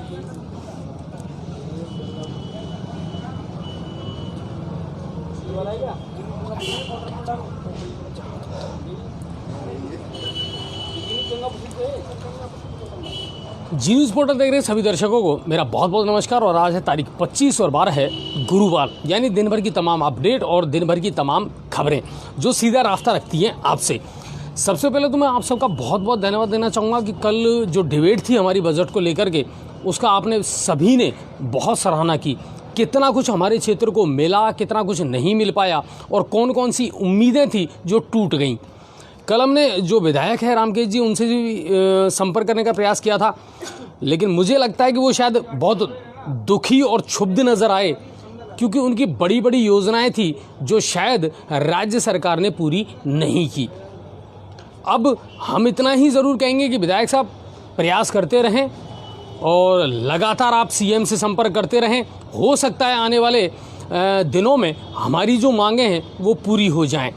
जी news portal देख रहे सभी दर्शकों को मेरा बहुत बहुत नमस्कार। और आज है तारीख 25 और 12 है गुरुवार, यानी दिन भर की तमाम अपडेट और दिन भर की तमाम खबरें जो सीधा रास्ता रखती हैं आपसे। सबसे पहले तो मैं आप सबका बहुत बहुत धन्यवाद देना चाहूँगा कि कल जो डिबेट थी हमारी बजट को लेकर के, उसका आपने सभी ने बहुत सराहना की। कितना कुछ हमारे क्षेत्र को मिला, कितना कुछ नहीं मिल पाया और कौन कौन सी उम्मीदें थी जो टूट गईं। कल हमने जो विधायक है रामकेश जी, उनसे भी संपर्क करने का प्रयास किया था, लेकिन मुझे लगता है कि वो शायद बहुत दुखी और क्षुब्ध नज़र आए, क्योंकि उनकी बड़ी बड़ी योजनाएं थी जो शायद राज्य सरकार ने पूरी नहीं की। अब हम इतना ही ज़रूर कहेंगे कि विधायक साहब प्रयास करते रहें और लगातार आप सीएम से संपर्क करते रहें। हो सकता है आने वाले दिनों में हमारी जो मांगें हैं वो पूरी हो जाएं।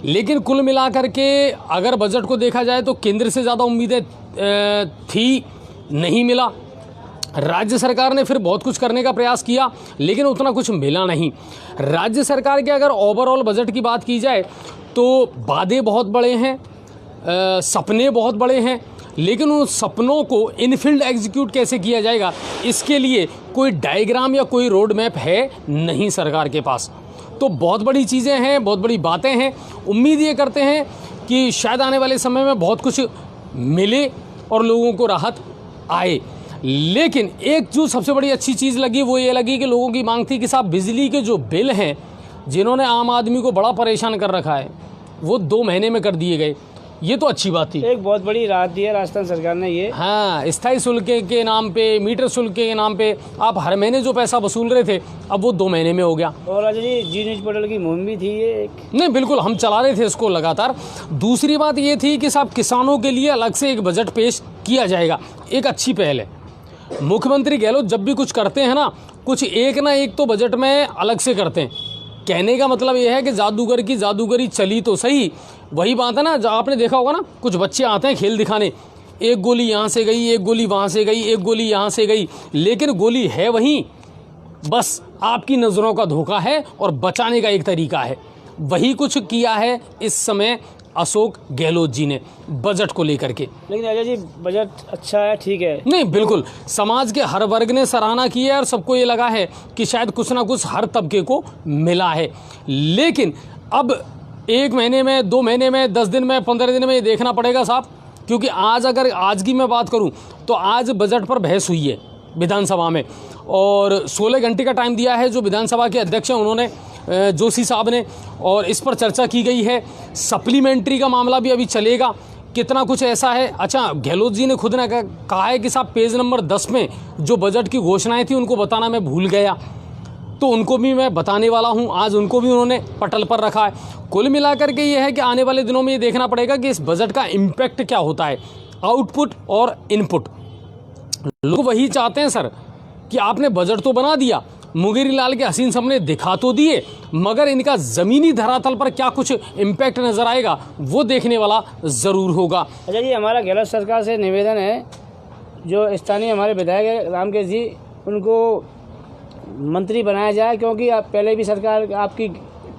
लेकिन कुल मिलाकर के अगर बजट को देखा जाए तो केंद्र से ज़्यादा उम्मीदें थी, नहीं मिला। राज्य सरकार ने फिर बहुत कुछ करने का प्रयास किया, लेकिन उतना कुछ मिला नहीं। राज्य सरकार के अगर ओवरऑल बजट की बात की जाए तो वादे बहुत बड़े हैं, सपने बहुत बड़े हैं, लेकिन उन सपनों को इनफील्ड एग्जीक्यूट कैसे किया जाएगा, इसके लिए कोई डायग्राम या कोई रोड मैप है नहीं सरकार के पास। तो बहुत बड़ी चीज़ें हैं, बहुत बड़ी बातें हैं। उम्मीद ये करते हैं कि शायद आने वाले समय में बहुत कुछ मिले और लोगों को राहत आए। लेकिन एक जो सबसे बड़ी अच्छी चीज़ लगी वो ये लगी कि लोगों की मांग थी कि साहब बिजली के जो बिल हैं जिन्होंने आम आदमी को बड़ा परेशान कर रखा है वो 2 महीने में कर दिए गए। ये तो अच्छी बात थी, एक बहुत बड़ी राहत दी है राजस्थान सरकार ने। ये हाँ, स्थायी शुल्क के नाम पे, मीटर शुल्क के नाम पे आप हर महीने जो पैसा वसूल रहे थे अब वो 2 महीने में हो गया। और राजा जी न्यूज़ पोर्टल की मुहिम भी थी ये एक। नहीं, बिल्कुल हम चला रहे थे इसको लगातार। दूसरी बात ये थी कि साहब किसानों के लिए अलग से एक बजट पेश किया जाएगा, एक अच्छी पहल है। मुख्यमंत्री गहलोत जब भी कुछ करते हैं ना, कुछ एक ना एक तो बजट में अलग से करते हैं। कहने का मतलब यह है कि जादूगर की जादूगरी चली तो सही। वही बात है ना, आपने देखा होगा ना, कुछ बच्चे आते हैं खेल दिखाने, एक गोली यहाँ से गई, एक गोली वहाँ से गई, एक गोली यहाँ से गई, लेकिन गोली है वहीं, बस आपकी नज़रों का धोखा है और बचाने का एक तरीका है। वही कुछ किया है इस समय अशोक गहलोत जी ने बजट को लेकर के। लेकिन राजा जी बजट अच्छा है, ठीक है। नहीं, बिल्कुल समाज के हर वर्ग ने सराहना की है और सबको ये लगा है कि शायद कुछ ना कुछ हर तबके को मिला है। लेकिन अब 1 महीने में, 2 महीने में, 10 दिन में, 15 दिन में ये देखना पड़ेगा साहब, क्योंकि अगर आज की मैं बात करूं तो आज बजट पर बहस हुई है विधानसभा में और 16 घंटे का टाइम दिया है जो विधानसभा के अध्यक्ष हैं उन्होंने, जोशी साहब ने, और इस पर चर्चा की गई है। सप्लीमेंट्री का मामला भी अभी चलेगा, कितना कुछ ऐसा है। अच्छा, गहलोत जी ने खुद ने कहा है कि साहब पेज नंबर 10 में जो बजट की घोषणाएं थी उनको बताना मैं भूल गया, तो उनको भी मैं बताने वाला हूं। आज उनको भी उन्होंने पटल पर रखा है। कुल मिलाकर के ये है कि आने वाले दिनों में ये देखना पड़ेगा कि इस बजट का इम्पैक्ट क्या होता है, आउटपुट और इनपुट। लोग वही चाहते हैं सर कि आपने बजट तो बना दिया, मुंगेरी लाल के हसीन सपने दिखा तो दिए, मगर इनका ज़मीनी धरातल पर क्या कुछ इम्पैक्ट नज़र आएगा वो देखने वाला ज़रूर होगा। अच्छा जी, हमारा गहलोत सरकार से निवेदन है, जो स्थानीय हमारे विधायक है रामकेश जी, उनको मंत्री बनाया जाए, क्योंकि पहले भी सरकार आपकी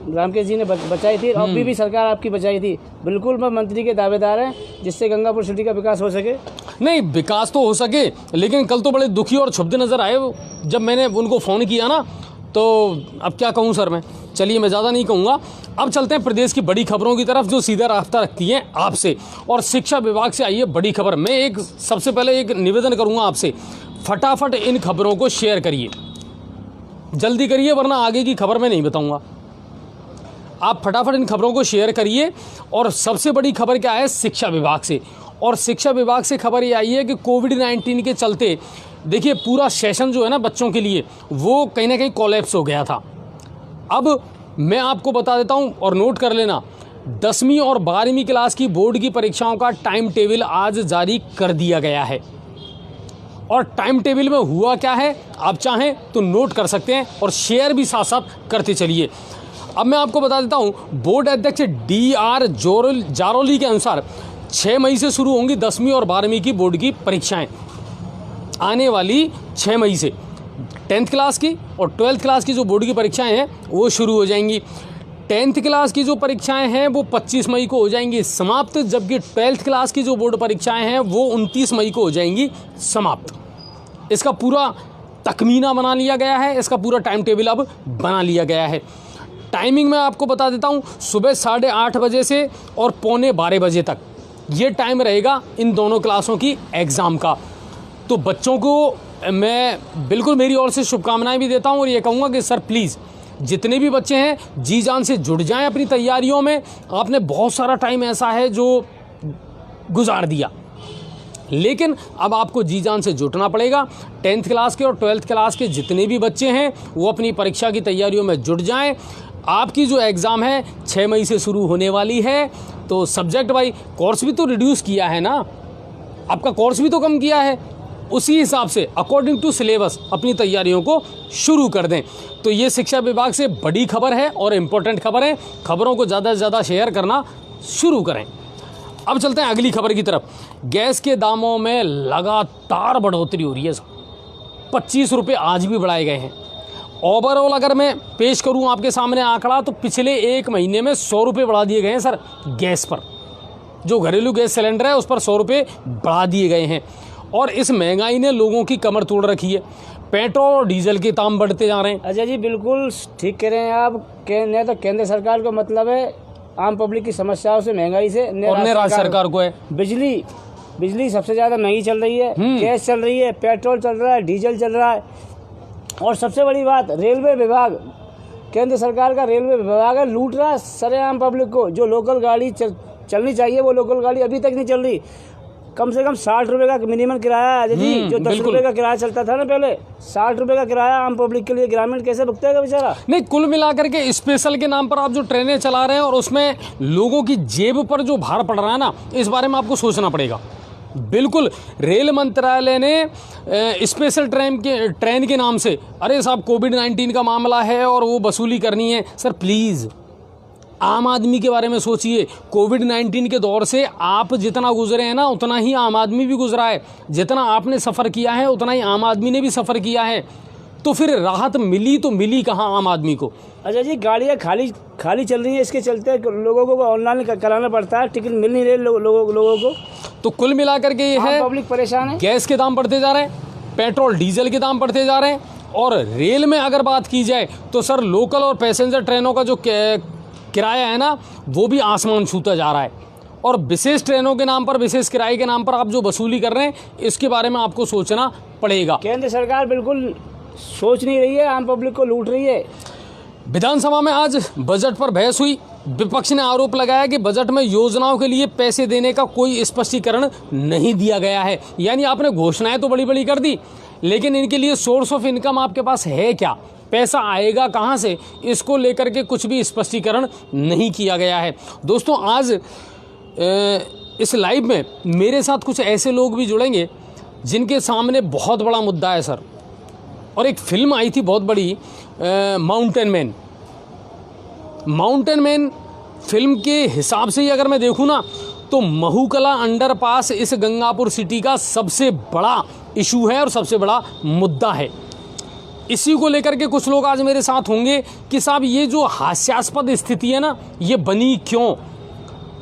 रामकेश जी ने बचाई थी और अभी भी सरकार आपकी बचाई थी। बिल्कुल मैं मंत्री के दावेदार हैं जिससे गंगापुर सिटी का विकास हो सके। नहीं, विकास तो हो सके, लेकिन कल तो बड़े दुखी और क्षुब्ध नज़र आए जब मैंने उनको फ़ोन किया ना, तो अब क्या कहूँ सर मैं। चलिए, मैं ज़्यादा नहीं कहूँगा। अब चलते हैं प्रदेश की बड़ी खबरों की तरफ जो सीधा रास्ता रखती हैं आपसे। और शिक्षा विभाग से आई है बड़ी खबर। मैं सबसे पहले एक निवेदन करूँगा आपसे, फटाफट इन खबरों को शेयर करिए, जल्दी करिए, वरना आगे की खबर मैं नहीं बताऊँगा। आप फटाफट इन खबरों को शेयर करिए। और सबसे बड़ी खबर क्या है, शिक्षा विभाग से। और शिक्षा विभाग से खबर ये आई है कि कोविड-19 के चलते देखिए पूरा सेशन जो है ना बच्चों के लिए वो कहीं ना कहीं कोलैप्स हो गया था। अब मैं आपको बता देता हूं और नोट कर लेना, 10वीं और 12वीं क्लास की बोर्ड की परीक्षाओं का टाइम टेबल आज जारी कर दिया गया है। और टाइम टेबल में हुआ क्या है आप चाहें तो नोट कर सकते हैं और शेयर भी साथ साथ करते चलिए। अब मैं आपको बता देता हूं, बोर्ड अध्यक्ष DR जारोली के अनुसार 6 मई से शुरू होंगी 10वीं और 12वीं की बोर्ड की परीक्षाएं। आने वाली 6 मई से 10th क्लास की और 12th क्लास की जो बोर्ड की परीक्षाएं हैं वो शुरू हो जाएंगी। 10th क्लास की जो परीक्षाएं हैं वो 25 मई को हो जाएंगी समाप्त, जबकि 12th क्लास की जो बोर्ड परीक्षाएं हैं वो 29 मई को हो जाएंगी समाप्त। इसका पूरा तखमीना बना लिया गया है, इसका पूरा टाइम टेबल अब बना लिया गया है। टाइमिंग मैं आपको बता देता हूँ, सुबह 8:30 बजे से और 11:45 बजे तक ये टाइम रहेगा इन दोनों क्लासों की एग्ज़ाम का। तो बच्चों को मैं बिल्कुल मेरी ओर से शुभकामनाएं भी देता हूं और ये कहूँगा कि सर प्लीज़ जितने भी बच्चे हैं जी जान से जुड़ जाएं अपनी तैयारियों में। आपने बहुत सारा टाइम ऐसा है जो गुजार दिया, लेकिन अब आपको जी जान से जुटना पड़ेगा। 10th क्लास के और 12th क्लास के जितने भी बच्चे हैं वो अपनी परीक्षा की तैयारियों में जुट जाएं। आपकी जो एग्ज़ाम है 6 मई से शुरू होने वाली है। तो सब्जेक्ट भाई कोर्स भी तो रिड्यूस किया है ना, आपका कोर्स भी तो कम किया है, उसी हिसाब से अकॉर्डिंग टू सिलेबस अपनी तैयारियों को शुरू कर दें। तो ये शिक्षा विभाग से बड़ी खबर है और इम्पोर्टेंट खबर है। खबरों को ज़्यादा से ज़्यादा शेयर करना शुरू करें। अब चलते हैं अगली खबर की तरफ। गैस के दामों में लगातार बढ़ोतरी हो रही है। 25 रुपये आज भी बढ़ाए गए हैं। ओवरऑल अगर मैं पेश करूं आपके सामने आंकड़ा, तो पिछले 1 महीने में 100 रुपये बढ़ा दिए गए हैं सर गैस पर। जो घरेलू गैस सिलेंडर है उस पर 100 रुपये बढ़ा दिए गए हैं और इस महंगाई ने लोगों की कमर तोड़ रखी है। पेट्रोल और डीजल के दाम बढ़ते जा रहे हैं। अजय जी बिल्कुल ठीक कह रहे हैं आप। न तो केंद्र सरकार को मतलब है आम पब्लिक की समस्याओं से, महंगाई से, और राज्य सरकार को है। बिजली सबसे ज़्यादा महंगी चल रही है, गैस चल रही है, पेट्रोल चल रहा है, डीजल चल रहा है। और सबसे बड़ी बात, रेलवे विभाग, केंद्र सरकार का रेलवे विभाग है लूट रहा है सरेआम पब्लिक को। जो लोकल गाड़ी चलनी चाहिए वो लोकल गाड़ी अभी तक नहीं चल रही। कम से कम 60 रुपये का मिनिमम किराया है जी। जो 10 रुपये का किराया चलता था ना पहले, 60 रुपये का किराया आम पब्लिक के लिए ग्रामीण कैसे भुगतेगा बेचारा। नहीं, कुल मिलाकर के स्पेशल के नाम पर आप जो ट्रेनें चला रहे हैं और उसमें लोगों की जेब पर जो भार पड़ रहा है ना, इस बारे में आपको सोचना पड़ेगा। बिल्कुल रेल मंत्रालय ने स्पेशल ट्रेन के नाम से, अरे साहब कोविड-19 का मामला है और वो वसूली करनी है। सर प्लीज़ आम आदमी के बारे में सोचिए। कोविड-19 के दौर से आप जितना गुजरे हैं ना, उतना ही आम आदमी भी गुजरा है। जितना आपने सफ़र किया है उतना ही आम आदमी ने भी सफ़र किया है। तो फिर राहत मिली तो मिली कहाँ आम आदमी को। अच्छा जी, गाड़ियाँ खाली चल रही हैं, इसके चलते लोगों को ऑनलाइन कराना पड़ता है, टिकट मिल नहीं रहे लोगों को। तो कुल मिलाकर के ये है, पब्लिक परेशान है। गैस के दाम बढ़ते जा रहे हैं, पेट्रोल डीजल के दाम बढ़ते जा रहे हैं। और रेल में अगर बात की जाए तो सर लोकल और पैसेंजर ट्रेनों का जो किराया है ना, वो भी आसमान छूता जा रहा है। और विशेष ट्रेनों के नाम पर, विशेष किराए के नाम पर आप जो वसूली कर रहे हैं, इसके बारे में आपको सोचना पड़ेगा। केंद्र सरकार बिल्कुल सोच नहीं रही है, आम पब्लिक को लूट रही है। विधानसभा में आज बजट पर बहस हुई। विपक्ष ने आरोप लगाया कि बजट में योजनाओं के लिए पैसे देने का कोई स्पष्टीकरण नहीं दिया गया है। यानी आपने घोषणाएं तो बड़ी बड़ी कर दी, लेकिन इनके लिए सोर्स ऑफ इनकम आपके पास है क्या, पैसा आएगा कहाँ से, इसको लेकर के कुछ भी स्पष्टीकरण नहीं किया गया है। दोस्तों आज इस लाइव में मेरे साथ कुछ ऐसे लोग भी जुड़ेंगे जिनके सामने बहुत बड़ा मुद्दा है सर। और एक फिल्म आई थी बहुत बड़ी, माउंटेन मैन फिल्म के हिसाब से ही अगर मैं देखूँ ना, तो महूकला अंडरपास इस गंगापुर सिटी का सबसे बड़ा इशू है और सबसे बड़ा मुद्दा है। इसी को लेकर के कुछ लोग आज मेरे साथ होंगे कि साहब ये जो हास्यास्पद स्थिति है ना, ये बनी क्यों,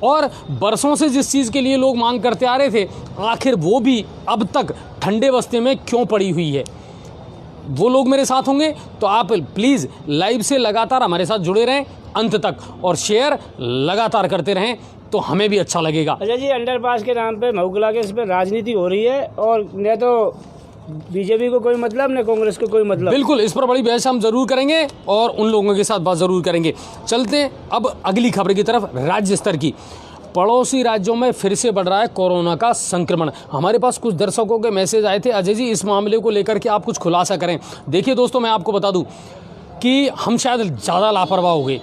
और बरसों से जिस चीज़ के लिए लोग मांग करते आ रहे थे, आखिर वो भी अब तक ठंडे बस्ते में क्यों पड़ी हुई है। वो लोग मेरे साथ होंगे। तो आप प्लीज़ लाइव से लगातार हमारे साथ जुड़े रहें अंत तक और शेयर लगातार करते रहें, तो हमें भी अच्छा लगेगा। अच्छा जी, अंडरपास के नाम पे, महूकला के इस पर राजनीति हो रही है और न तो बीजेपी को कोई मतलब, न कांग्रेस को कोई मतलब। बिल्कुल, इस पर बड़ी बहस हम जरूर करेंगे और उन लोगों के साथ बात जरूर करेंगे। चलते हैं अब अगली खबर की तरफ, राज्य स्तर की। पड़ोसी राज्यों में फिर से बढ़ रहा है कोरोना का संक्रमण। हमारे पास कुछ दर्शकों के मैसेज आए थे, अजय जी इस मामले को लेकर के आप कुछ खुलासा करें। देखिए दोस्तों, मैं आपको बता दूं कि हम शायद ज़्यादा लापरवाह हो गए।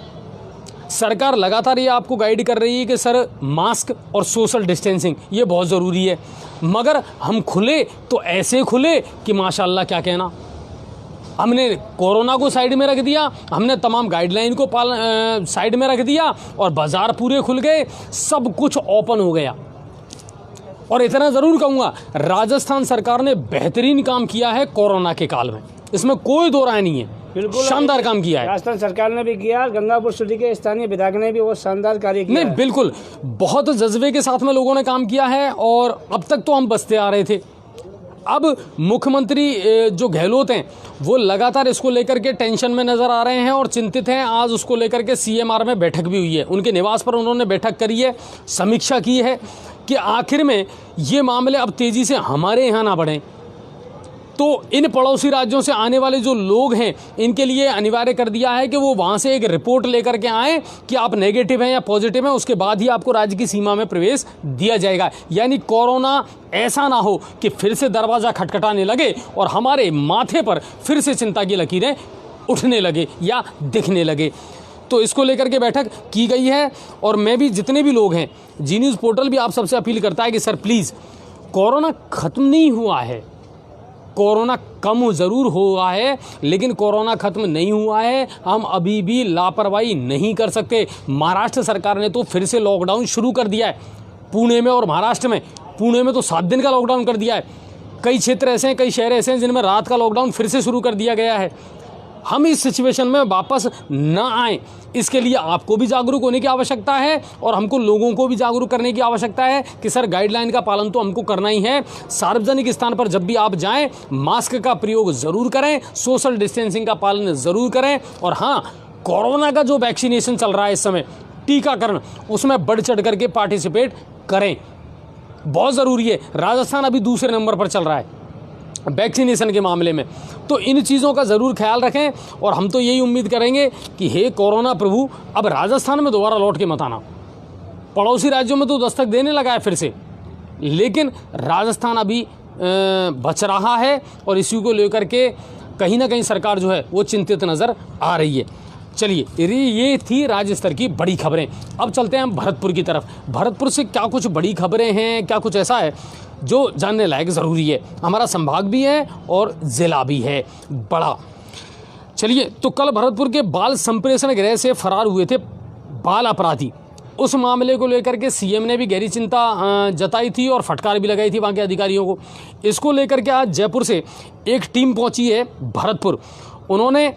सरकार लगातार ये आपको गाइड कर रही है कि सर मास्क और सोशल डिस्टेंसिंग ये बहुत ज़रूरी है, मगर हम खुले तो ऐसे खुले कि माशाल्लाह क्या कहना। हमने कोरोना को साइड में रख दिया, हमने तमाम गाइडलाइन को साइड में रख दिया और बाज़ार पूरे खुल गए, सब कुछ ओपन हो गया। और इतना ज़रूर कहूँगा, राजस्थान सरकार ने बेहतरीन काम किया है कोरोना के काल में, इसमें कोई दो राय नहीं है। बिल्कुल शानदार काम किया है। राजस्थान सरकार ने भी किया, गंगापुर सिटी के स्थानीय विधायक ने भी बहुत शानदार कार्य किया नहीं, बिल्कुल बहुत जज्बे के साथ में लोगों ने काम किया है। और अब तक तो हम बसते आ रहे थे, अब मुख्यमंत्री जो गहलोत हैं वो लगातार इसको लेकर के टेंशन में नज़र आ रहे हैं और चिंतित हैं। आज उसको लेकर के CMR में बैठक भी हुई है, उनके निवास पर उन्होंने बैठक करी है, समीक्षा की है कि आखिर में ये मामले अब तेज़ी से हमारे यहाँ ना बढ़ें। तो इन पड़ोसी राज्यों से आने वाले जो लोग हैं इनके लिए अनिवार्य कर दिया है कि वो वहाँ से एक रिपोर्ट लेकर के आएँ कि आप नेगेटिव हैं या पॉजिटिव हैं, उसके बाद ही आपको राज्य की सीमा में प्रवेश दिया जाएगा। यानी कोरोना ऐसा ना हो कि फिर से दरवाज़ा खटखटाने लगे और हमारे माथे पर फिर से चिंता की लकीरें उठने लगे या दिखने लगे। तो इसको लेकर के बैठक की गई है। और मैं भी, जितने भी लोग हैं, जी न्यूज़ पोर्टल भी आप सबसे अपील करता है कि सर प्लीज़, कोरोना ख़त्म नहीं हुआ है, कोरोना कम ज़रूर हुआ है लेकिन कोरोना ख़त्म नहीं हुआ है। हम अभी भी लापरवाही नहीं कर सकते। महाराष्ट्र सरकार ने तो फिर से लॉकडाउन शुरू कर दिया है, पुणे में और महाराष्ट्र में। पुणे में तो 7 दिन का लॉकडाउन कर दिया है। कई क्षेत्र ऐसे हैं, कई शहर ऐसे हैं जिनमें रात का लॉकडाउन फिर से शुरू कर दिया गया है। हम इस सिचुएशन में वापस ना आएँ, इसके लिए आपको भी जागरूक होने की आवश्यकता है और हमको लोगों को भी जागरूक करने की आवश्यकता है कि सर गाइडलाइन का पालन तो हमको करना ही है। सार्वजनिक स्थान पर जब भी आप जाएं, मास्क का प्रयोग ज़रूर करें, सोशल डिस्टेंसिंग का पालन ज़रूर करें। और हाँ, कोरोना का जो वैक्सीनेशन चल रहा है इस समय, टीकाकरण, उसमें बढ़ चढ़ करके पार्टिसिपेट करें, बहुत ज़रूरी है। राजस्थान अभी दूसरे नंबर पर चल रहा है वैक्सीनेशन के मामले में, तो इन चीज़ों का ज़रूर ख्याल रखें। और हम तो यही उम्मीद करेंगे कि हे कोरोना प्रभु, अब राजस्थान में दोबारा लौट के मत आना। पड़ोसी राज्यों में तो दस्तक देने लगा है फिर से, लेकिन राजस्थान अभी बच रहा है और इसी को लेकर के कहीं ना कहीं सरकार जो है वो चिंतित नज़र आ रही है। चलिए, ये थी राज्य स्तर की बड़ी खबरें। अब चलते हैं हम भरतपुर की तरफ। भरतपुर से क्या कुछ बड़ी खबरें हैं, क्या कुछ ऐसा है जो जानने लायक ज़रूरी है। हमारा संभाग भी है और ज़िला भी है बड़ा। चलिए, तो कल भरतपुर के बाल संप्रेषण गृह से फरार हुए थे बाल अपराधी। उस मामले को लेकर के सीएम ने भी गहरी चिंता जताई थी और फटकार भी लगाई थी वहाँ के अधिकारियों को। इसको लेकर के आज जयपुर से एक टीम पहुँची है भरतपुर। उन्होंने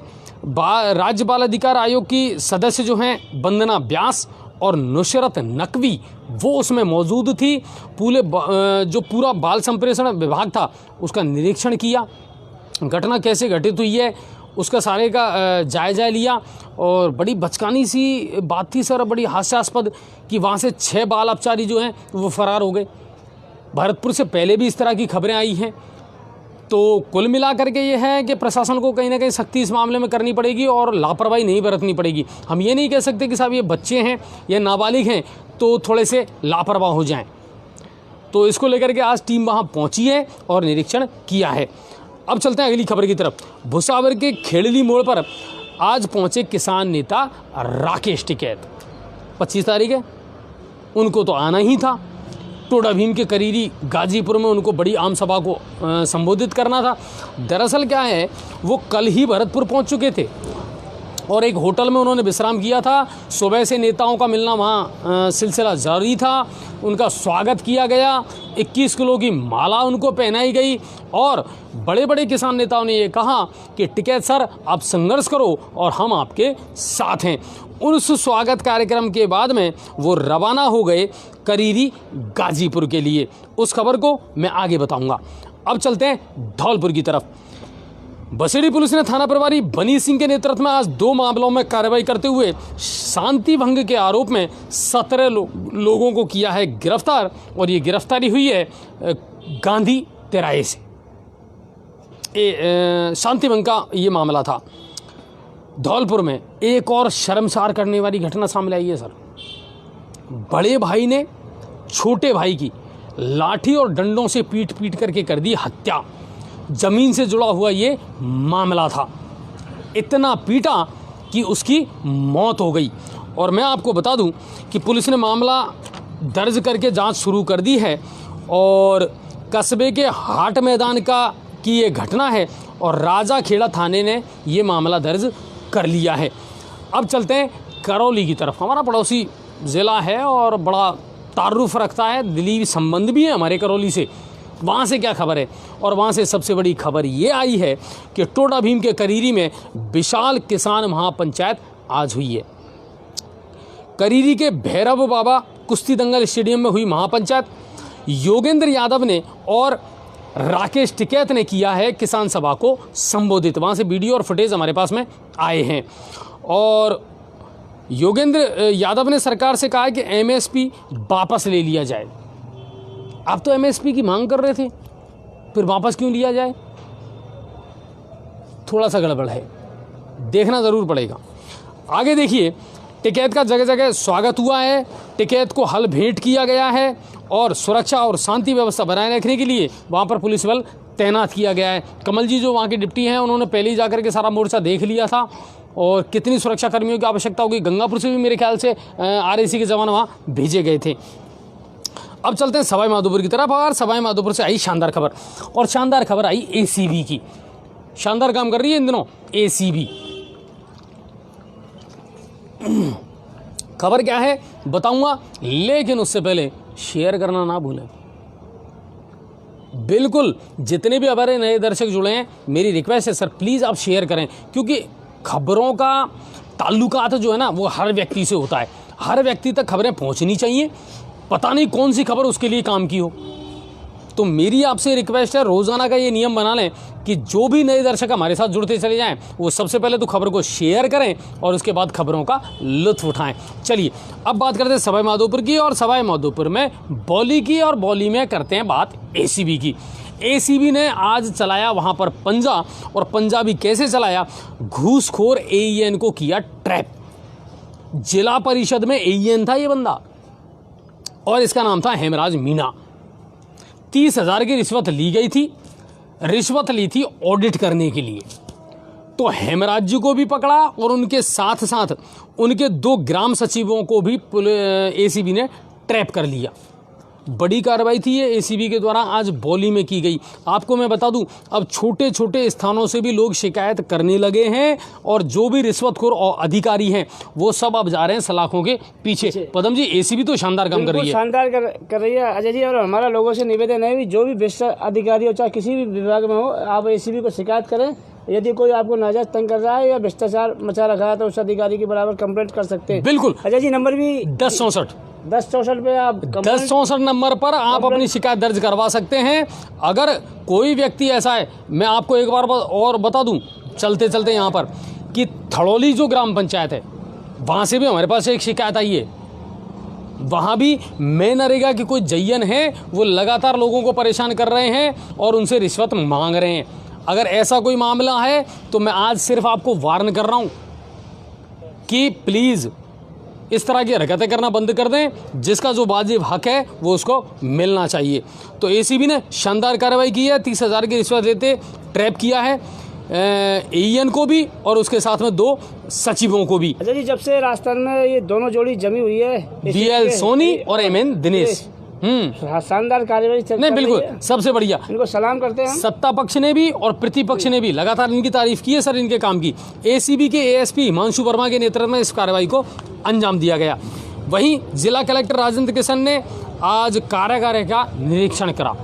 राज्य बाल अधिकार आयोग की सदस्य जो हैं वंदना व्यास और नुसरत नकवी, वो उसमें मौजूद थी। जो पूरा बाल संप्रेषण विभाग था उसका निरीक्षण किया, घटना कैसे घटित हुई है उसका सारे का जायजा लिया। और बड़ी बचकानी सी बात थी सर, बड़ी हास्यास्पद, कि वहाँ से 6 बाल अपचारी जो हैं वो फरार हो गए। भरतपुर से पहले भी इस तरह की खबरें आई हैं। तो कुल मिलाकर के ये है कि प्रशासन को कहीं ना कहीं सख्ती इस मामले में करनी पड़ेगी और लापरवाही नहीं बरतनी पड़ेगी। हम ये नहीं कह सकते कि साहब ये बच्चे हैं या नाबालिग हैं तो थोड़े से लापरवाह हो जाएं। तो इसको लेकर के आज टीम वहाँ पहुँची है और निरीक्षण किया है। अब चलते हैं अगली खबर की तरफ। भुसावर के खेड़ली मोड़ पर आज पहुँचे किसान नेता राकेश टिकैत। 25 तारीख है, उनको तो आना ही था। टोडा भीम के करीरी गाजीपुर में उनको बड़ी आम सभा को संबोधित करना था। दरअसल क्या है, वो कल ही भरतपुर पहुंच चुके थे और एक होटल में उन्होंने विश्राम किया था। सुबह से नेताओं का मिलना वहाँ सिलसिला जारी था। उनका स्वागत किया गया, 21 किलो की माला उनको पहनाई गई और बड़े बड़े किसान नेताओं ने ये कहा कि टिकैत सर आप संघर्ष करो और हम आपके साथ हैं। उस स्वागत कार्यक्रम के बाद में वो रवाना हो गए करीरी गाजीपुर के लिए। उस खबर को मैं आगे बताऊंगा। अब चलते हैं धौलपुर की तरफ। बसेड़ी पुलिस ने थाना प्रभारी बनी सिंह के नेतृत्व में आज 2 मामलों में कार्रवाई करते हुए शांति भंग के आरोप में 17 लोगों को किया है गिरफ्तार। और ये गिरफ्तारी हुई है गांधी तिराहे से। शांति भंग का ये मामला था। धौलपुर में एक और शर्मसार करने वाली घटना सामने आई है सर। बड़े भाई ने छोटे भाई की लाठी और डंडों से पीट पीट करके कर दी हत्या। जमीन से जुड़ा हुआ ये मामला था। इतना पीटा कि उसकी मौत हो गई। और मैं आपको बता दूं कि पुलिस ने मामला दर्ज करके जांच शुरू कर दी है और कस्बे के हाट मैदान की ये घटना है और राजा खेड़ा थाने ने ये मामला दर्ज कर लिया है। अब चलते हैं करौली की तरफ। हमारा पड़ोसी ज़िला है और बड़ा तारुफ रखता है, दिली संबंध भी है हमारे करौली से। वहाँ से क्या खबर है? और वहाँ से सबसे बड़ी खबर ये आई है कि टोडा भीम के करीरी में विशाल किसान महापंचायत आज हुई है। करीरी के भैरव बाबा कुश्ती दंगल स्टेडियम में हुई महापंचायत। योगेंद्र यादव ने और राकेश टिकैत ने किया है किसान सभा को संबोधित। वहाँ से वीडियो और फुटेज हमारे पास में आए हैं। और योगेंद्र यादव ने सरकार से कहा है कि एमएसपी वापस ले लिया जाए। आप तो एमएसपी की मांग कर रहे थे, फिर वापस क्यों लिया जाए? थोड़ा सा गड़बड़ है, देखना ज़रूर पड़ेगा। आगे देखिए, टिकैत का जगह जगह स्वागत हुआ है। टिकैत को हल भेंट किया गया है और सुरक्षा और शांति व्यवस्था बनाए रखने के लिए वहाँ पर पुलिस बल तैनात किया गया है। कमल जी जो वहाँ के डिप्टी हैं, उन्होंने पहले ही जाकर के सारा मोर्चा देख लिया था और कितनी सुरक्षा कर्मियों की आवश्यकता होगी। गंगापुर से भी मेरे ख्याल से आरएसी के जवान वहाँ भेजे गए थे। अब चलते हैं सवाई माधोपुर की तरफ। और सवाई माधोपुर से आई शानदार खबर, और शानदार खबर आई एसीबी की। शानदार काम कर रही है इन दिनों एसीबी। खबर क्या है बताऊंगा, लेकिन उससे पहले शेयर करना ना भूलें। बिल्कुल, जितने भी हमारे नए दर्शक जुड़े हैं, मेरी रिक्वेस्ट है सर प्लीज़ आप शेयर करें, क्योंकि खबरों का ताल्लुकात जो है ना वो हर व्यक्ति से होता है। हर व्यक्ति तक खबरें पहुंचनी चाहिए। पता नहीं कौन सी खबर उसके लिए काम की हो। तो मेरी आपसे रिक्वेस्ट है, रोज़ाना का ये नियम बना लें कि जो भी नए दर्शक हमारे साथ जुड़ते चले जाएं, वो सबसे पहले तो खबर को शेयर करें और उसके बाद खबरों का लुत्फ उठाएं। चलिए अब बात करते हैं सवाई माधोपुर की, और सवाई माधोपुर में बौली की, और बौली में करते हैं बात एसीबी की। एसीबी ने आज चलाया वहाँ पर पंजा, और पंजा भी कैसे चलाया? घूसखोर एईएन को किया ट्रैप। जिला परिषद में एईएन था ये बंदा, और इसका नाम था हेमराज मीणा। 30,000 की रिश्वत ली गई थी। रिश्वत ली थी ऑडिट करने के लिए। तो हेमराज जी को भी पकड़ा और उनके साथ साथ उनके 2 ग्राम सचिवों को भी एसीबी ने ट्रैप कर लिया। बड़ी कार्रवाई थी ये एसीबी के द्वारा आज बौली में की गई। आपको मैं बता दूं, अब छोटे छोटे स्थानों से भी लोग शिकायत करने लगे हैं, और जो भी रिश्वतखोर अधिकारी हैं वो सब अब जा रहे हैं सलाखों के पीछे। पदम जी, एसीबी तो शानदार काम कर रही है, शानदार कर रही है अजय जी। और हमारा लोगों से निवेदन है, जो भी भ्रष्ट अधिकारी हो, चाहे किसी भी विभाग में हो, आप एसीबी को शिकायत करें। यदि कोई आपको नाजायज तंग कर रहा है या भ्रष्टाचार मचा रखा है तो उस अधिकारी के बराबर कंप्लेंट कर सकते हैं। बिल्कुल अजय जी, नंबर भी 1064 पे आप 1064 नंबर पर आप अपनी शिकायत दर्ज करवा सकते हैं। अगर कोई व्यक्ति ऐसा है, मैं आपको एक बार और बता दूं चलते चलते यहाँ पर, कि थड़ौली जो ग्राम पंचायत है वहाँ से भी हमारे पास एक शिकायत आई है। वहाँ भी मनरेगा की कोई जय्यन है, वो लगातार लोगों को परेशान कर रहे हैं और उनसे रिश्वत मांग रहे हैं। अगर ऐसा कोई मामला है तो मैं आज सिर्फ आपको वार्न कर रहा हूँ कि प्लीज़ इस तरह की हरकतें करना बंद कर दें। जिसका जो वाजिब हक है वो उसको मिलना चाहिए। तो एसीबी ने शानदार कार्रवाई की है। 30,000 की रिश्वत देते ट्रैप किया है एईएन को भी और उसके साथ में 2 सचिवों को भी। अच्छा जी, जब से राजस्थान में ये दोनों जोड़ी जमी हुई है, बीएल सोनी और एमएन दिनेश, शानदार कार्रवाई नहीं बिल्कुल सबसे बढ़िया, इनको सलाम करते हैं। सत्ता पक्ष ने भी और प्रतिपक्ष ने भी लगातार इनकी तारीफ की है सर, इनके काम की। एसीबी के एएसपी हिमांशु वर्मा के नेतृत्व में इस कार्रवाई को अंजाम दिया गया। वहीं जिला कलेक्टर राजेंद्र किशन ने आज कारागार का निरीक्षण करा।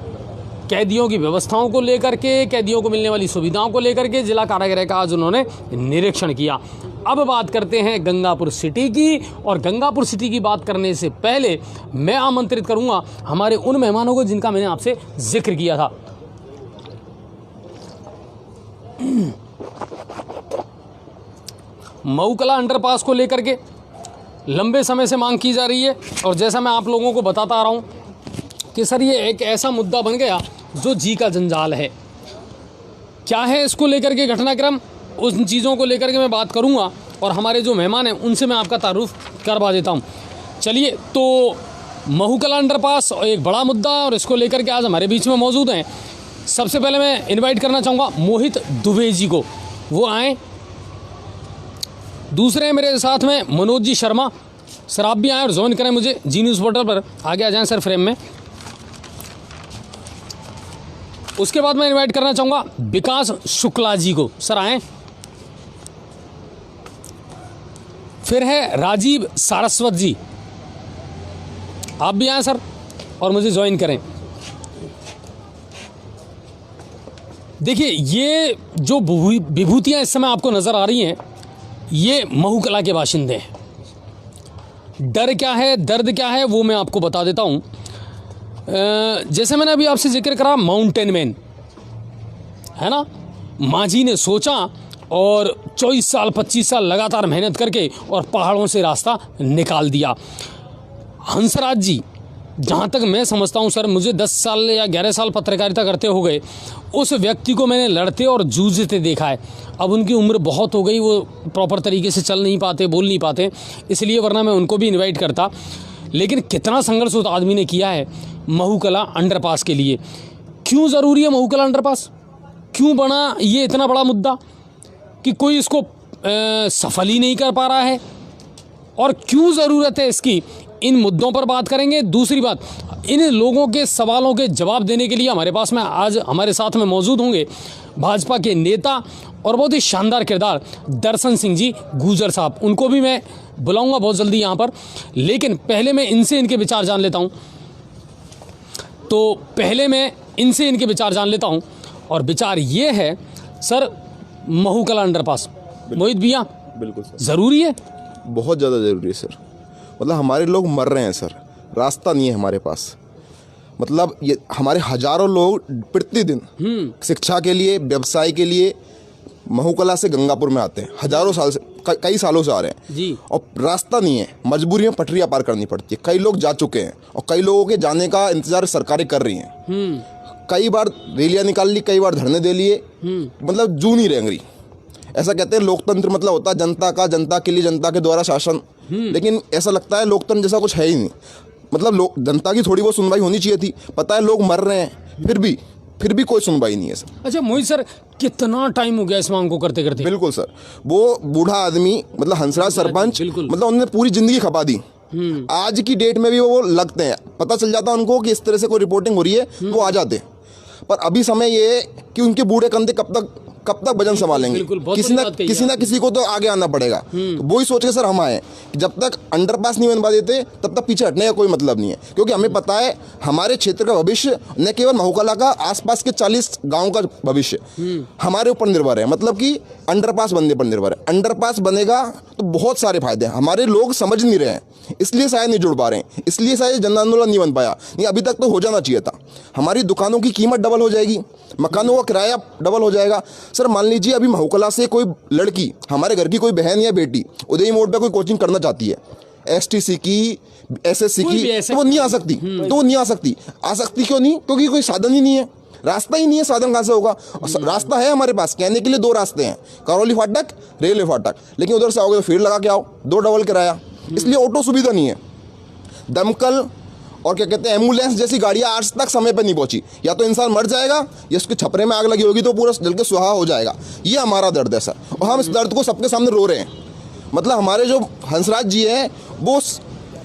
कैदियों की व्यवस्थाओं को लेकर के, कैदियों को मिलने वाली सुविधाओं को लेकर के जिला कारागार का आज उन्होंने निरीक्षण किया। अब बात करते हैं गंगापुर सिटी की, और गंगापुर सिटी की बात करने से पहले मैं आमंत्रित करूंगा हमारे उन मेहमानों को जिनका मैंने आपसे जिक्र किया था। मऊकला अंडरपास को लेकर के लंबे समय से मांग की जा रही है, और जैसा मैं आप लोगों को बताता आ रहा हूं कि सर ये एक ऐसा मुद्दा बन गया जो जी का जंजाल है। क्या है इसको लेकर के घटनाक्रम, उन चीज़ों को लेकर के मैं बात करूंगा, और हमारे जो मेहमान हैं उनसे मैं आपका तारुफ करवा देता हूं। चलिए, तो महूकला अंडरपास एक बड़ा मुद्दा, और इसको लेकर के आज हमारे बीच में मौजूद हैं। सबसे पहले मैं इनवाइट करना चाहूँगा मोहित दुबे जी को, वो आएँ। दूसरे मेरे साथ में मनोज जी शर्मा, सर आप भी आएँ और ज्वाइन करें मुझे जी न्यूज़ पोर्टल पर, आगे आ जाएँ सर फ्रेम में। उसके बाद मैं इनवाइट करना चाहूँगा विकास शुक्ला जी को, सर आएँ। फिर है राजीव सारस्वत जी, आप भी आएँ सर और मुझे ज्वाइन करें। देखिए, ये जो विभूतियाँ इस समय आपको नज़र आ रही हैं, ये महूकला के बाशिंदे हैं। डर क्या है, दर्द क्या है, वो मैं आपको बता देता हूँ। जैसे मैंने अभी आपसे जिक्र करा, माउंटेन मैन है ना, मांझी ने सोचा और 24 साल 25 साल लगातार मेहनत करके और पहाड़ों से रास्ता निकाल दिया। हंसराज जी, जहाँ तक मैं समझता हूँ सर, मुझे 10 साल या 11 साल पत्रकारिता करते हो गए, उस व्यक्ति को मैंने लड़ते और जूझते देखा है। अब उनकी उम्र बहुत हो गई, वो प्रॉपर तरीके से चल नहीं पाते, बोल नहीं पाते, इसलिए वरना मैं उनको भी इनवाइट करता। लेकिन कितना संघर्ष उस आदमी ने किया है महूकला अंडरपास के लिए। क्यों ज़रूरी है महूकला अंडरपास? क्यों बना ये इतना बड़ा मुद्दा कि कोई इसको सफल ही नहीं कर पा रहा है, और क्यों ज़रूरत है इसकी? इन मुद्दों पर बात करेंगे। दूसरी बात, इन लोगों के सवालों के जवाब देने के लिए हमारे पास में आज हमारे साथ में मौजूद होंगे भाजपा के नेता और बहुत ही शानदार किरदार दर्शन सिंह जी गुर्जर साहब। उनको भी मैं बुलाऊंगा बहुत जल्दी यहाँ पर, लेकिन पहले मैं इनसे इनके विचार जान लेता हूँ। और विचार ये है सर, महूकला अंडरपास, मोहित भैया, बिल्कुल सर, ज़रूरी है, बहुत ज़्यादा ज़रूरी है सर। मतलब हमारे लोग मर रहे हैं सर, रास्ता नहीं है हमारे पास। मतलब ये हमारे हजारों लोग प्रतिदिन शिक्षा के लिए, व्यवसाय के लिए महूकला से गंगापुर में आते हैं, हजारों साल से, कई सालों से आ रहे हैं जी। और रास्ता नहीं है, मजबूरी में पटरियाँ पार करनी पड़ती है। कई लोग जा चुके हैं और कई लोगों के जाने का इंतजार सरकारें कर रही हैं। कई बार रैलियाँ निकाल ली, कई बार धरने दे लिए, मतलब जू नहीं रेंग रही। ऐसा कहते हैं लोकतंत्र मतलब होता है जनता का, जनता के लिए, जनता के द्वारा शासन, लेकिन ऐसा लगता है लोकतंत्र जैसा कुछ है ही नहीं। मतलब लोग, जनता की थोड़ी बहुत सुनवाई होनी चाहिए थी। पता है लोग मर रहे हैं, फिर भी कोई सुनवाई नहीं है सर। अच्छा मोहित सर, कितना टाइम हो गया इस मांग को करते करते? बिल्कुल सर, वो बूढ़ा आदमी मतलब हंसराज सरपंच, मतलब उन्होंने पूरी जिंदगी खपा दी। आज की डेट में भी वो लगते हैं, पता चल जाता उनको कि इस तरह से कोई रिपोर्टिंग हो रही है, वो आ जाते। पर अभी समय ये है कि उनके बूढ़े कंधे कब तक वजन संभालेंगे? किसी ना किसी को तो आगे आना पड़ेगा। तो वही सोच के सर हम आए कि जब तक अंडरपास नहीं बनवा देते तब तक पीछे हटने का कोई मतलब नहीं है, क्योंकि हमें पता है हमारे क्षेत्र का भविष्य न केवल महूकला का, आसपास के 40 गाँव का भविष्य हमारे ऊपर निर्भर है। मतलब कि अंडरपास बनने पर निर्भर है। अंडरपास बनेगा तो बहुत सारे फायदे हैं। हमारे लोग समझ नहीं रहे हैं, इसलिए शायद नहीं जुड़ पा रहे हैं, इसलिए शायद जन आंदोलन नहीं बन पाया। नहीं, अभी तक तो हो जाना चाहिए था। हमारी दुकानों की कीमत डबल हो जाएगी, मकानों का किराया डबल हो जाएगा। सर मान लीजिए अभी महूकला से कोई लड़की, हमारे घर की कोई बहन या बेटी उदय मोड़ पे कोई कोचिंग करना चाहती है, एसटीसी की, एसएससी की, तो वो नहीं आ सकती। आ सकती क्यों नहीं? क्योंकि कोई साधन ही नहीं है, रास्ता ही नहीं है। साधन कहाँ से होगा? रास्ता है हमारे पास, कहने के लिए 2 रास्ते हैं, करौली फाटक, रेलवे फाटक, लेकिन उधर से आओगे तो फिर लगा के आओ, 2 डबल किराया, इसलिए ऑटो सुविधा नहीं है। दमकल और क्या कहते हैं एम्बुलेंस जैसी गाड़ियाँ आज तक समय पर नहीं पहुंची। या तो इंसान मर जाएगा या उसके छपरे में आग लगी होगी तो पूरा जल के सुहा हो जाएगा। ये हमारा दर्द है सर, और हम इस दर्द को सबके सामने रो रहे हैं। मतलब हमारे जो हंसराज जी हैं वो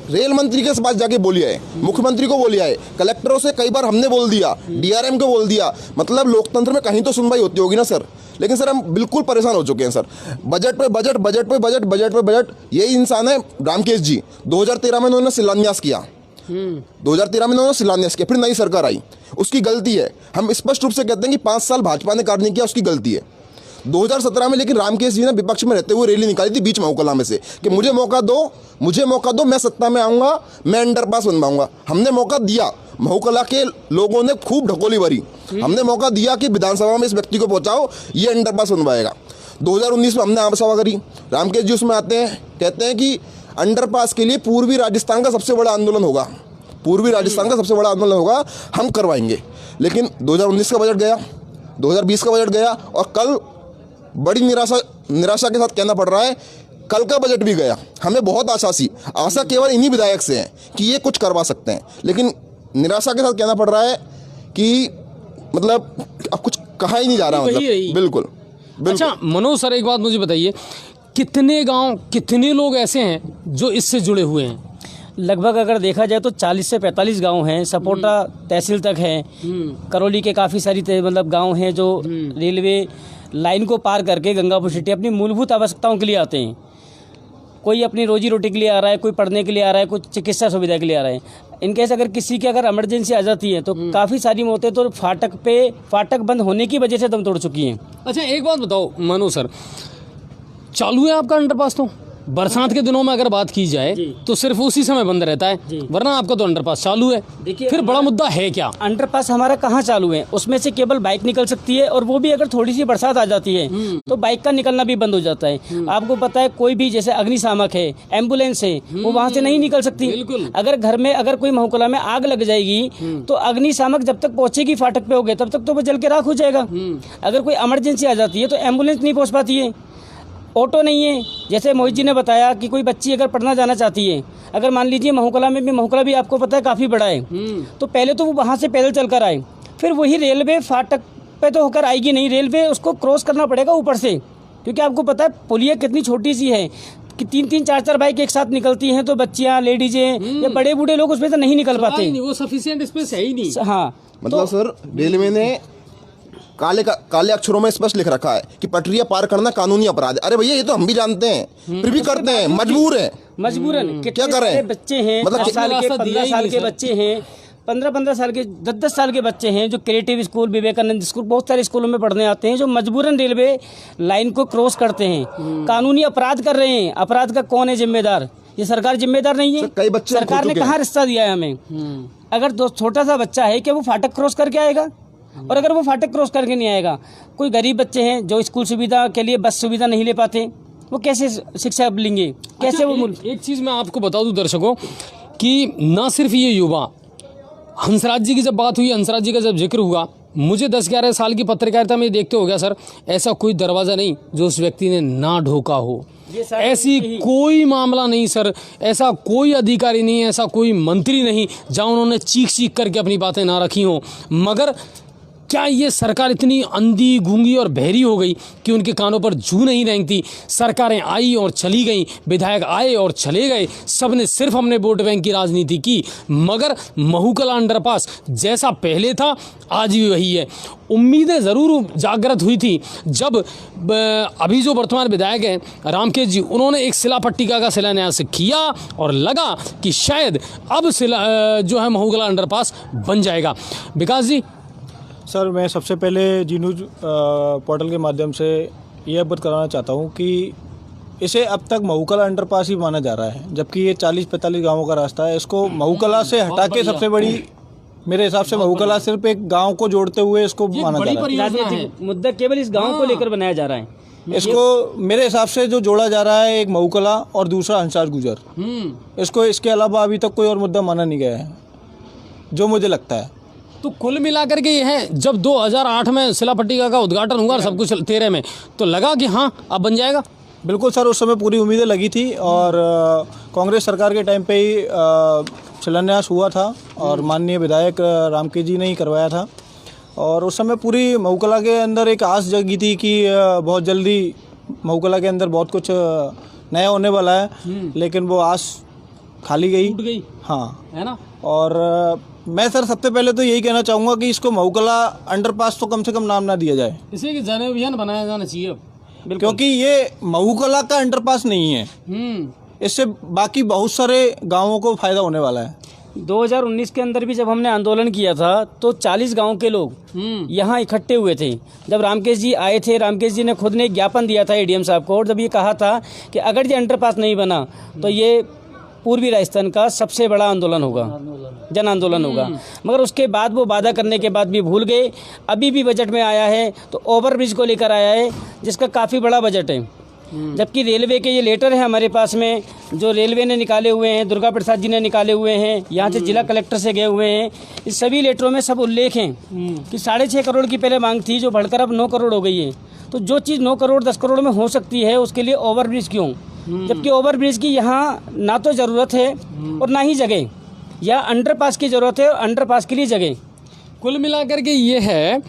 रेल मंत्री के पास जाके बोलिए है, मुख्यमंत्री को बोलिए है, कलेक्टरों से कई बार हमने बोल दिया, डीआरएम को बोल दिया। मतलब लोकतंत्र में कहीं तो सुनवाई होती होगी ना सर। लेकिन सर हम बिल्कुल परेशान हो चुके हैं सर। बजट पे बजट। यही इंसान है रामकेश जी, 2013 में उन्होंने शिलान्यास किया, 2013 में उन्होंने शिलान्यास किया, फिर नई सरकार आई, उसकी गलती है। हम स्पष्ट रूप से कहते हैं कि 5 साल भाजपा ने कार्य नहीं किया, उसकी गलती है। 2017 में लेकिन रामकेश जी ने विपक्ष में रहते हुए रैली निकाली थी बीच महूकला में से कि मुझे मौका दो, मैं सत्ता में आऊँगा, मैं अंडरपास बनवाऊंगा। हमने मौका दिया, महूकला के लोगों ने खूब ढकोली भरी। हमने मौका दिया कि विधानसभा में इस व्यक्ति को पहुँचाओ, ये अंडरपास बनवाएगा। 2019 में हमने आमसभा करी, रामकेश जी उसमें आते हैं, कहते हैं कि अंडरपास के लिए पूर्वी राजस्थान का सबसे बड़ा आंदोलन होगा, हम करवाएंगे। लेकिन 2019 का बजट गया, 2020 का बजट गया, और कल बड़ी निराशा के साथ कहना पड़ रहा है कल का बजट भी गया। हमें बहुत आशा केवल इन्हीं विधायक से है कि ये कुछ करवा सकते हैं, लेकिन निराशा के साथ कहना पड़ रहा है कि मतलब अब कुछ कहा ही नहीं जा रहा। मतलब बिल्कुल। अच्छा मनोज सर, एक बात मुझे बताइए, कितने गांव, कितने लोग ऐसे हैं जो इससे जुड़े हुए हैं? लगभग अगर देखा जाए तो 40 से 45 गांव हैं, सपोटा तहसील तक है, करौली के काफ़ी सारी मतलब गांव हैं जो रेलवे लाइन को पार करके गंगापुर सिटी अपनी मूलभूत आवश्यकताओं के लिए आते हैं। कोई अपनी रोजी रोटी के लिए आ रहा है, कोई पढ़ने के लिए आ रहा है, कोई चिकित्सा सुविधा के लिए आ रहा है। इनकेस अगर किसी की अगर इमरजेंसी आ जाती है तो काफ़ी सारी मौतें तो फाटक बंद होने की वजह से दम तोड़ चुकी हैं। अच्छा एक बात बताओ मनु सर, चालू है आपका अंडरपास? तो बरसात के दिनों में अगर बात की जाए तो सिर्फ उसी समय बंद रहता है, वरना आपका तो अंडरपास चालू है। देखिए फिर बड़ा मुद्दा है क्या? अंडरपास हमारा कहाँ चालू है? उसमें से केवल बाइक निकल सकती है, और वो भी अगर थोड़ी सी बरसात आ जाती है तो बाइक का निकलना भी बंद हो जाता है। आपको पता है कोई भी जैसे अग्निशामक है, एम्बुलेंस है, वो वहाँ से नहीं निकल सकती। अगर घर में अगर कोई महुकला में आग लग जाएगी तो अग्निशामक जब तक पहुंचेगी फाटक पे होगे तब तक तो वो जल के राख हो जाएगा। अगर कोई इमरजेंसी आ जाती है तो एम्बुलेंस नहीं पहुँच पाती है, ऑटो नहीं है। जैसे मोहित जी ने बताया कि कोई बच्ची अगर पढ़ना जाना चाहती है, अगर मान लीजिए महुकला भी आपको पता है काफ़ी बड़ा है, तो पहले तो वो वहाँ से पैदल चल कर आए, फिर वही रेलवे फाटक पे तो होकर आएगी नहीं, रेलवे उसको क्रॉस करना पड़ेगा ऊपर से, क्योंकि आपको पता है पुलिया कितनी छोटी सी है कि 3-3 4-4 बाइक एक साथ निकलती हैं, तो बच्चियाँ, लेडीजें या बड़े बूढ़े लोग उसमें से नहीं निकल पाते। वो सफिशिएंट स्पेस है ही नहीं। हाँ, मतलब सर रेलवे ने काले अक्षरों में स्पष्ट लिख रखा है कि पटरियां पार करना कानूनी अपराध है। अरे भैया ये तो हम भी जानते हैं, फिर भी करते हैं, मजबूरन। क्या करें? बच्चे हैं, मतलब 10 साल के, 15 साल के बच्चे हैं, 15 साल के, 10 साल के बच्चे हैं जो क्रिएटिव स्कूल, विवेकानंद स्कूल, बहुत सारे स्कूलों में पढ़ने आते हैं, जो मजबूरन रेलवे लाइन को क्रॉस करते हैं, कानूनी अपराध कर रहे हैं। अपराध का कौन है जिम्मेदार? ये सरकार जिम्मेदार नहीं है। कई बच्चे सरकार ने कहाँ रिश्ता दिया है हमें? अगर छोटा सा बच्चा है क्या वो फाटक क्रॉस करके आएगा? और अगर वो फाटक क्रॉस करके नहीं आएगा, कोई गरीब बच्चे हैं जो स्कूल सुविधा के लिए बस सुविधा नहीं ले पाते, वो कैसे शिक्षा लेंगे? कैसे वो एक चीज़ मैं आपको बता दूं दर्शकों कि न सिर्फ ये युवा, हंसराज जी की जब बात हुई, हंसराज जी का जब जिक्र हुआ, मुझे 10-11 साल की पत्रकारिता में देखते हो गया सर, ऐसा कोई दरवाज़ा नहीं जो उस व्यक्ति ने ना ढोका हो। ऐसी कोई मामला नहीं सर, ऐसा कोई अधिकारी नहीं, ऐसा कोई मंत्री नहीं जहाँ उन्होंने चीख करके अपनी बातें ना रखी हों। मगर क्या ये सरकार इतनी अंधी, गूंगी और बहरी हो गई कि उनके कानों पर जू नहीं रेंगती? सरकारें आई और चली गईं, विधायक आए और चले गए, सब ने सिर्फ अपने वोट बैंक की राजनीति की। मगर महूकला अंडरपास जैसा पहले था आज भी वही है। उम्मीदें ज़रूर जागृत हुई थी जब अभी जो वर्तमान विधायक हैं रामकेश जी, उन्होंने एक शिला पट्टिका का शिलान्यास किया और लगा कि शायद अब जो है महूकला अंडरपास बन जाएगा। विकास जी। सर मैं सबसे पहले जी न्यूज़ पोर्टल के माध्यम से ये अवगत कराना चाहता हूँ कि इसे अब तक महूकला अंडरपास ही माना जा रहा है, जबकि ये 40-45 गाँवों का रास्ता है। इसको महूकला से हटा के सबसे बड़ी, मेरे हिसाब से महूकला सिर्फ एक गांव को जोड़ते हुए इसको माना जा रहा है। मुद्दा केवल इस गांव को लेकर बनाया जा रहा है। इसको मेरे हिसाब से जो जोड़ा जा रहा है, एक महूकला और दूसरा हंसराज गुजर, इसको इसके अलावा अभी तक कोई और मुद्दा माना नहीं गया है, जो मुझे लगता है। तो कुल मिलाकर के ये है, जब 2008 में शिला पट्टिका का उद्घाटन हुआ और सब कुछ 13 में, तो लगा कि हाँ अब बन जाएगा। बिल्कुल सर, उस समय पूरी उम्मीदें लगी थी और कांग्रेस सरकार के टाइम पे ही शिलान्यास हुआ था और माननीय विधायक रामकेश जी ने ही करवाया था। और उस समय पूरी महूकला के अंदर एक आस जगी थी कि बहुत जल्दी महूकला के अंदर बहुत कुछ नया होने वाला है, लेकिन वो आस खाली गई। हाँ, है ना। और मैं सर सबसे पहले तो यही कहना चाहूँगा कि इसको महूकला अंडरपास तो कम से कम नाम ना दिया जाए, इसे कि जन अभियान बनाया जाना चाहिए, क्योंकि ये महूकला का अंडरपास नहीं है। इससे बाकी बहुत सारे गांवों को फायदा होने वाला है। 2019 के अंदर भी जब हमने आंदोलन किया था तो 40 गांव के लोग यहाँ इकट्ठे हुए थे। जब रामकेश जी आए थे, रामकेश जी ने खुद ने एक ज्ञापन दिया था एडीएम साहब को, और जब ये कहा था कि अगर ये अंडरपास नहीं बना तो ये पूर्वी राजस्थान का सबसे बड़ा आंदोलन होगा, जन आंदोलन होगा। मगर उसके बाद वो वादा करने के बाद भी भूल गए। अभी भी बजट में आया है तो ओवरब्रिज को लेकर आया है, जिसका काफ़ी बड़ा बजट है। जबकि रेलवे के ये लेटर है हमारे पास में, जो रेलवे ने निकाले हुए हैं, दुर्गा प्रसाद जी ने निकाले हुए हैं, यहाँ से जिला कलेक्टर से गए हुए हैं। इस सभी लेटरों में सब उल्लेख हैं कि 6.5 करोड़ की पहले मांग थी, जो बढ़कर अब 9 करोड़ हो गई है। तो जो चीज़ 9 करोड़ 10 करोड़ में हो सकती है, उसके लिए ओवरब्रिज क्यों? जबकि ओवरब्रिज की यहाँ ना तो ज़रूरत है और ना ही जगह, या अंडरपास की ज़रूरत है और अंडरपास के लिए जगह। कुल मिलाकर के ये है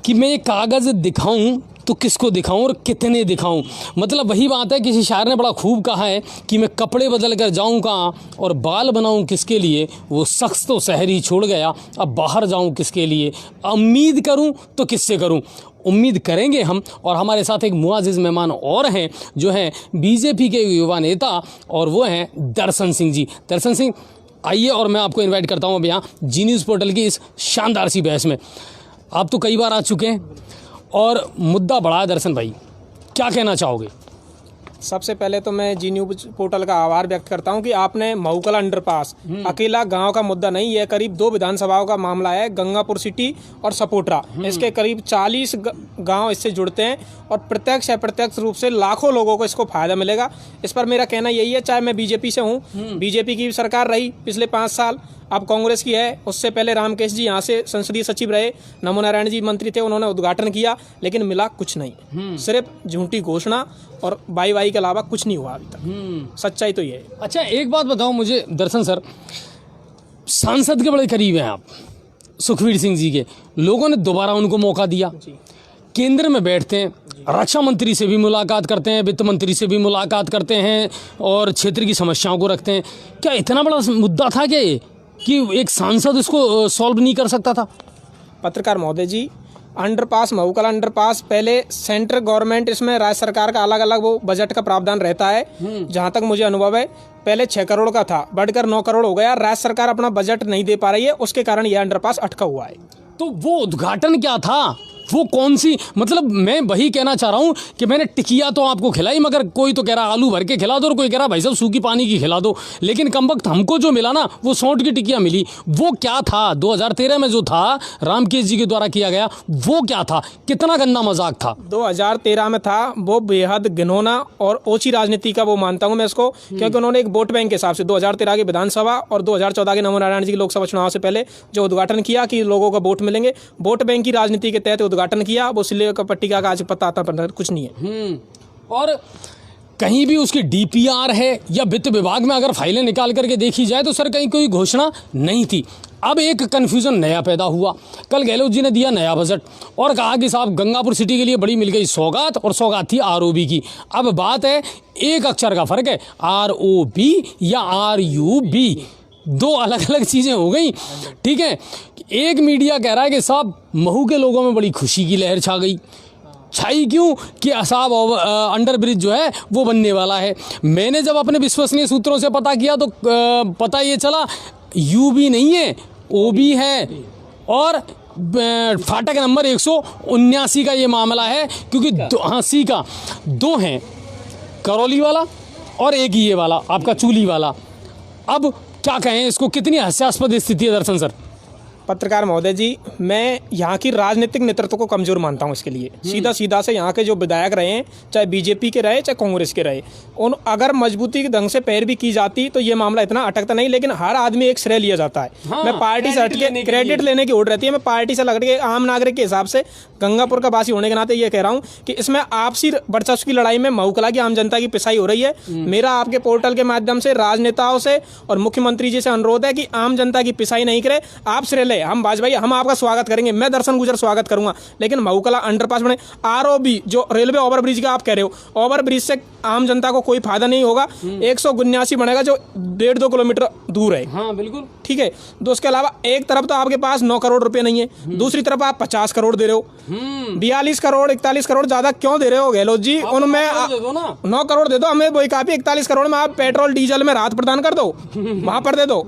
कि मैं ये कागज़ दिखाऊं तो किसको दिखाऊं और कितने दिखाऊं। मतलब वही बात है, किसी शायर ने बड़ा खूब कहा है कि मैं कपड़े बदल कर जाऊं कहाँ और बाल बनाऊं किसके लिए, वो शख्स तो शहर ही छोड़ गया, अब बाहर जाऊं किसके लिए, उम्मीद करूं तो किससे करूं। उम्मीद करेंगे हम, और हमारे साथ एक मुआज़िज़ मेहमान और हैं जो हैं बीजेपी के युवा नेता, और वो हैं दर्शन सिंह जी। दर्शन सिंह, आइए और मैं आपको इनवाइट करता हूँ अब यहाँ जी न्यूज़ पोर्टल की इस शानदार सी बहस में। आप तो कई बार आ चुके हैं और मुद्दा बड़ा है। दर्शन भाई, क्या कहना चाहोगे? सबसे पहले तो मैं जी न्यूज़ पोर्टल का आभार व्यक्त करता हूं कि आपने महूकला अंडरपास अकेला गांव का मुद्दा नहीं है, करीब 2 विधानसभाओं का मामला है, गंगापुर सिटी और सपोटरा। इसके करीब 40 गांव इससे जुड़ते हैं और प्रत्यक्ष अप्रत्यक्ष रूप से लाखों लोगों को इसको फायदा मिलेगा। इस पर मेरा कहना यही है, चाहे मैं बीजेपी से हूँ, बीजेपी की सरकार रही पिछले 5 साल, अब कांग्रेस की है। उससे पहले रामकेश जी यहाँ से संसदीय सचिव रहे, नमो नारायण जी मंत्री थे, उन्होंने उद्घाटन किया, लेकिन मिला कुछ नहीं, सिर्फ झूठी घोषणा और बाई के अलावा कुछ नहीं हुआ अभी तक। सच्चाई तो ये है। अच्छा, एक बात बताओ मुझे दर्शन सर, सांसद के बड़े करीब हैं आप, सुखबीर सिंह जी के। लोगों ने दोबारा उनको मौका दिया, केंद्र में बैठते हैं, रक्षा मंत्री से भी मुलाकात करते हैं, वित्त मंत्री से भी मुलाकात करते हैं और क्षेत्र की समस्याओं को रखते हैं। क्या इतना बड़ा मुद्दा था क्या ये, कि एक सांसद इसको सॉल्व नहीं कर सकता था? पत्रकार महोदय जी, अंडरपास, महूकला अंडरपास, पहले सेंट्रल गवर्नमेंट, इसमें राज्य सरकार का अलग अलग वो बजट का प्रावधान रहता है। जहां तक मुझे अनुभव है, पहले 6 करोड़ का था, बढ़कर 9 करोड़ हो गया। राज्य सरकार अपना बजट नहीं दे पा रही है, उसके कारण यह अंडरपास अटका हुआ है। तो वो उद्घाटन क्या था, वो कौन सी, मतलब मैं वही कहना चाह रहा हूँ कि मैंने टिकिया तो आपको खिलाई, मगर कोई तो कह रहा आलू भर के खिला दो और कोई कह रहा भाई साहब सूखी पानी की खिला दो। लेकिन कम वक्त हमको जो मिला ना, वो सौंठ की टिकिया मिली। वो क्या था 2013 में जो था रामकेश जी के द्वारा किया गया, वो क्या था? कितना गंदा मजाक था 2013 में था, वो बेहद घिनौना और ओछी राजनीति का वो मानता हूँ मैं इसको, क्योंकि उन्होंने एक वोट बैंक के हिसाब से 2013 के विधानसभा और 2014 के नमो नारायण जी के लोकसभा चुनाव से पहले जो उद्घाटन किया कि लोगों को वोट मिलेंगे, वोट बैंक की राजनीति के तहत उद्घाटन किया। वो का पट्टिका का आज पता आता पर कुछ नहीं है। और कहीं भी उसकी डीपीआर है या वित्त विभाग में अगर फाइलें निकाल करके देखी जाए तो सर कहीं कोई घोषणा नहीं थी। अब एक कन्फ्यूजन नया पैदा हुआ। कल गहलोत जी ने दिया नया बजट और कहा कि साहब गंगापुर सिटी के लिए बड़ी मिल गई सौगात, और सौगात थी आरओबी की। अब बात है, एक अक्षर का फर्क है, आरओबी या आरयूबी, 2 अलग अलग चीज़ें हो गई। ठीक है, एक मीडिया कह रहा है कि साहब महू के लोगों में बड़ी खुशी की लहर छा गई। छाई क्यों? कि साहब अंडर ब्रिज जो है वो बनने वाला है। मैंने जब अपने विश्वसनीय सूत्रों से पता किया तो पता ये चला यू भी नहीं है, ओ भी है, और फाटक नंबर 179 का ये मामला है, क्योंकि सी का 2 हैं, करौली वाला और एक ये वाला आपका चूली वाला। अब क्या कहें इसको, कितनी हास्यास्पद स्थिति है दर्शन सर? पत्रकार महोदय जी, मैं यहाँ की राजनीतिक नेतृत्व को कमजोर मानता हूँ। इसके लिए सीधा से यहाँ के जो विधायक रहे हैं, चाहे बीजेपी के रहे चाहे कांग्रेस के रहे, उन अगर मजबूती के ढंग से पैरवी की जाती तो ये मामला इतना अटकता नहीं। लेकिन हर आदमी एक श्रेय लिया जाता है। मैं पार्टी से हटके क्रेडिट लेने की ओर रहती है। मैं पार्टी से लग के आम नागरिक के हिसाब से, गंगापुर का वासी होने के नाते ये कह रहा हूँ कि इसमें आपसी वर्चस्व की लड़ाई में महूकला की आम जनता की पिसाई हो रही है। मेरा आपके पोर्टल के माध्यम से राजनेताओं से और मुख्यमंत्री जी से अनुरोध है कि आम जनता की पिसाई नहीं करे, आप श्रेय ले। हम भाई हम आपका स्वागत करेंगे, मैं दर्शन गुजर स्वागत करूंगा, लेकिन महूकला अंडरपास बने। आरओबी जो रेलवे ओवरब्रिज का आप कह रहे हो, ओवरब्रिज से आम जनता को कोई फायदा नहीं होगा। 179 बनेगा जो 1.5-2 किलोमीटर दूर है। हाँ बिल्कुल ठीक है। तो उसके अलावा एक तरफ तो आपके पास 9 करोड़ रुपए नहीं है, दूसरी तरफ आप 50 करोड़ दे रहे हो। 42 करोड़ 41 करोड़ ज्यादा क्यों दे रहे हो गहलोत जी? उनमें 9 करोड़ दे दो, हमें वही काफी। 41 करोड़ में आप पेट्रोल डीजल में राहत प्रदान कर दो, वहां पर दे दो,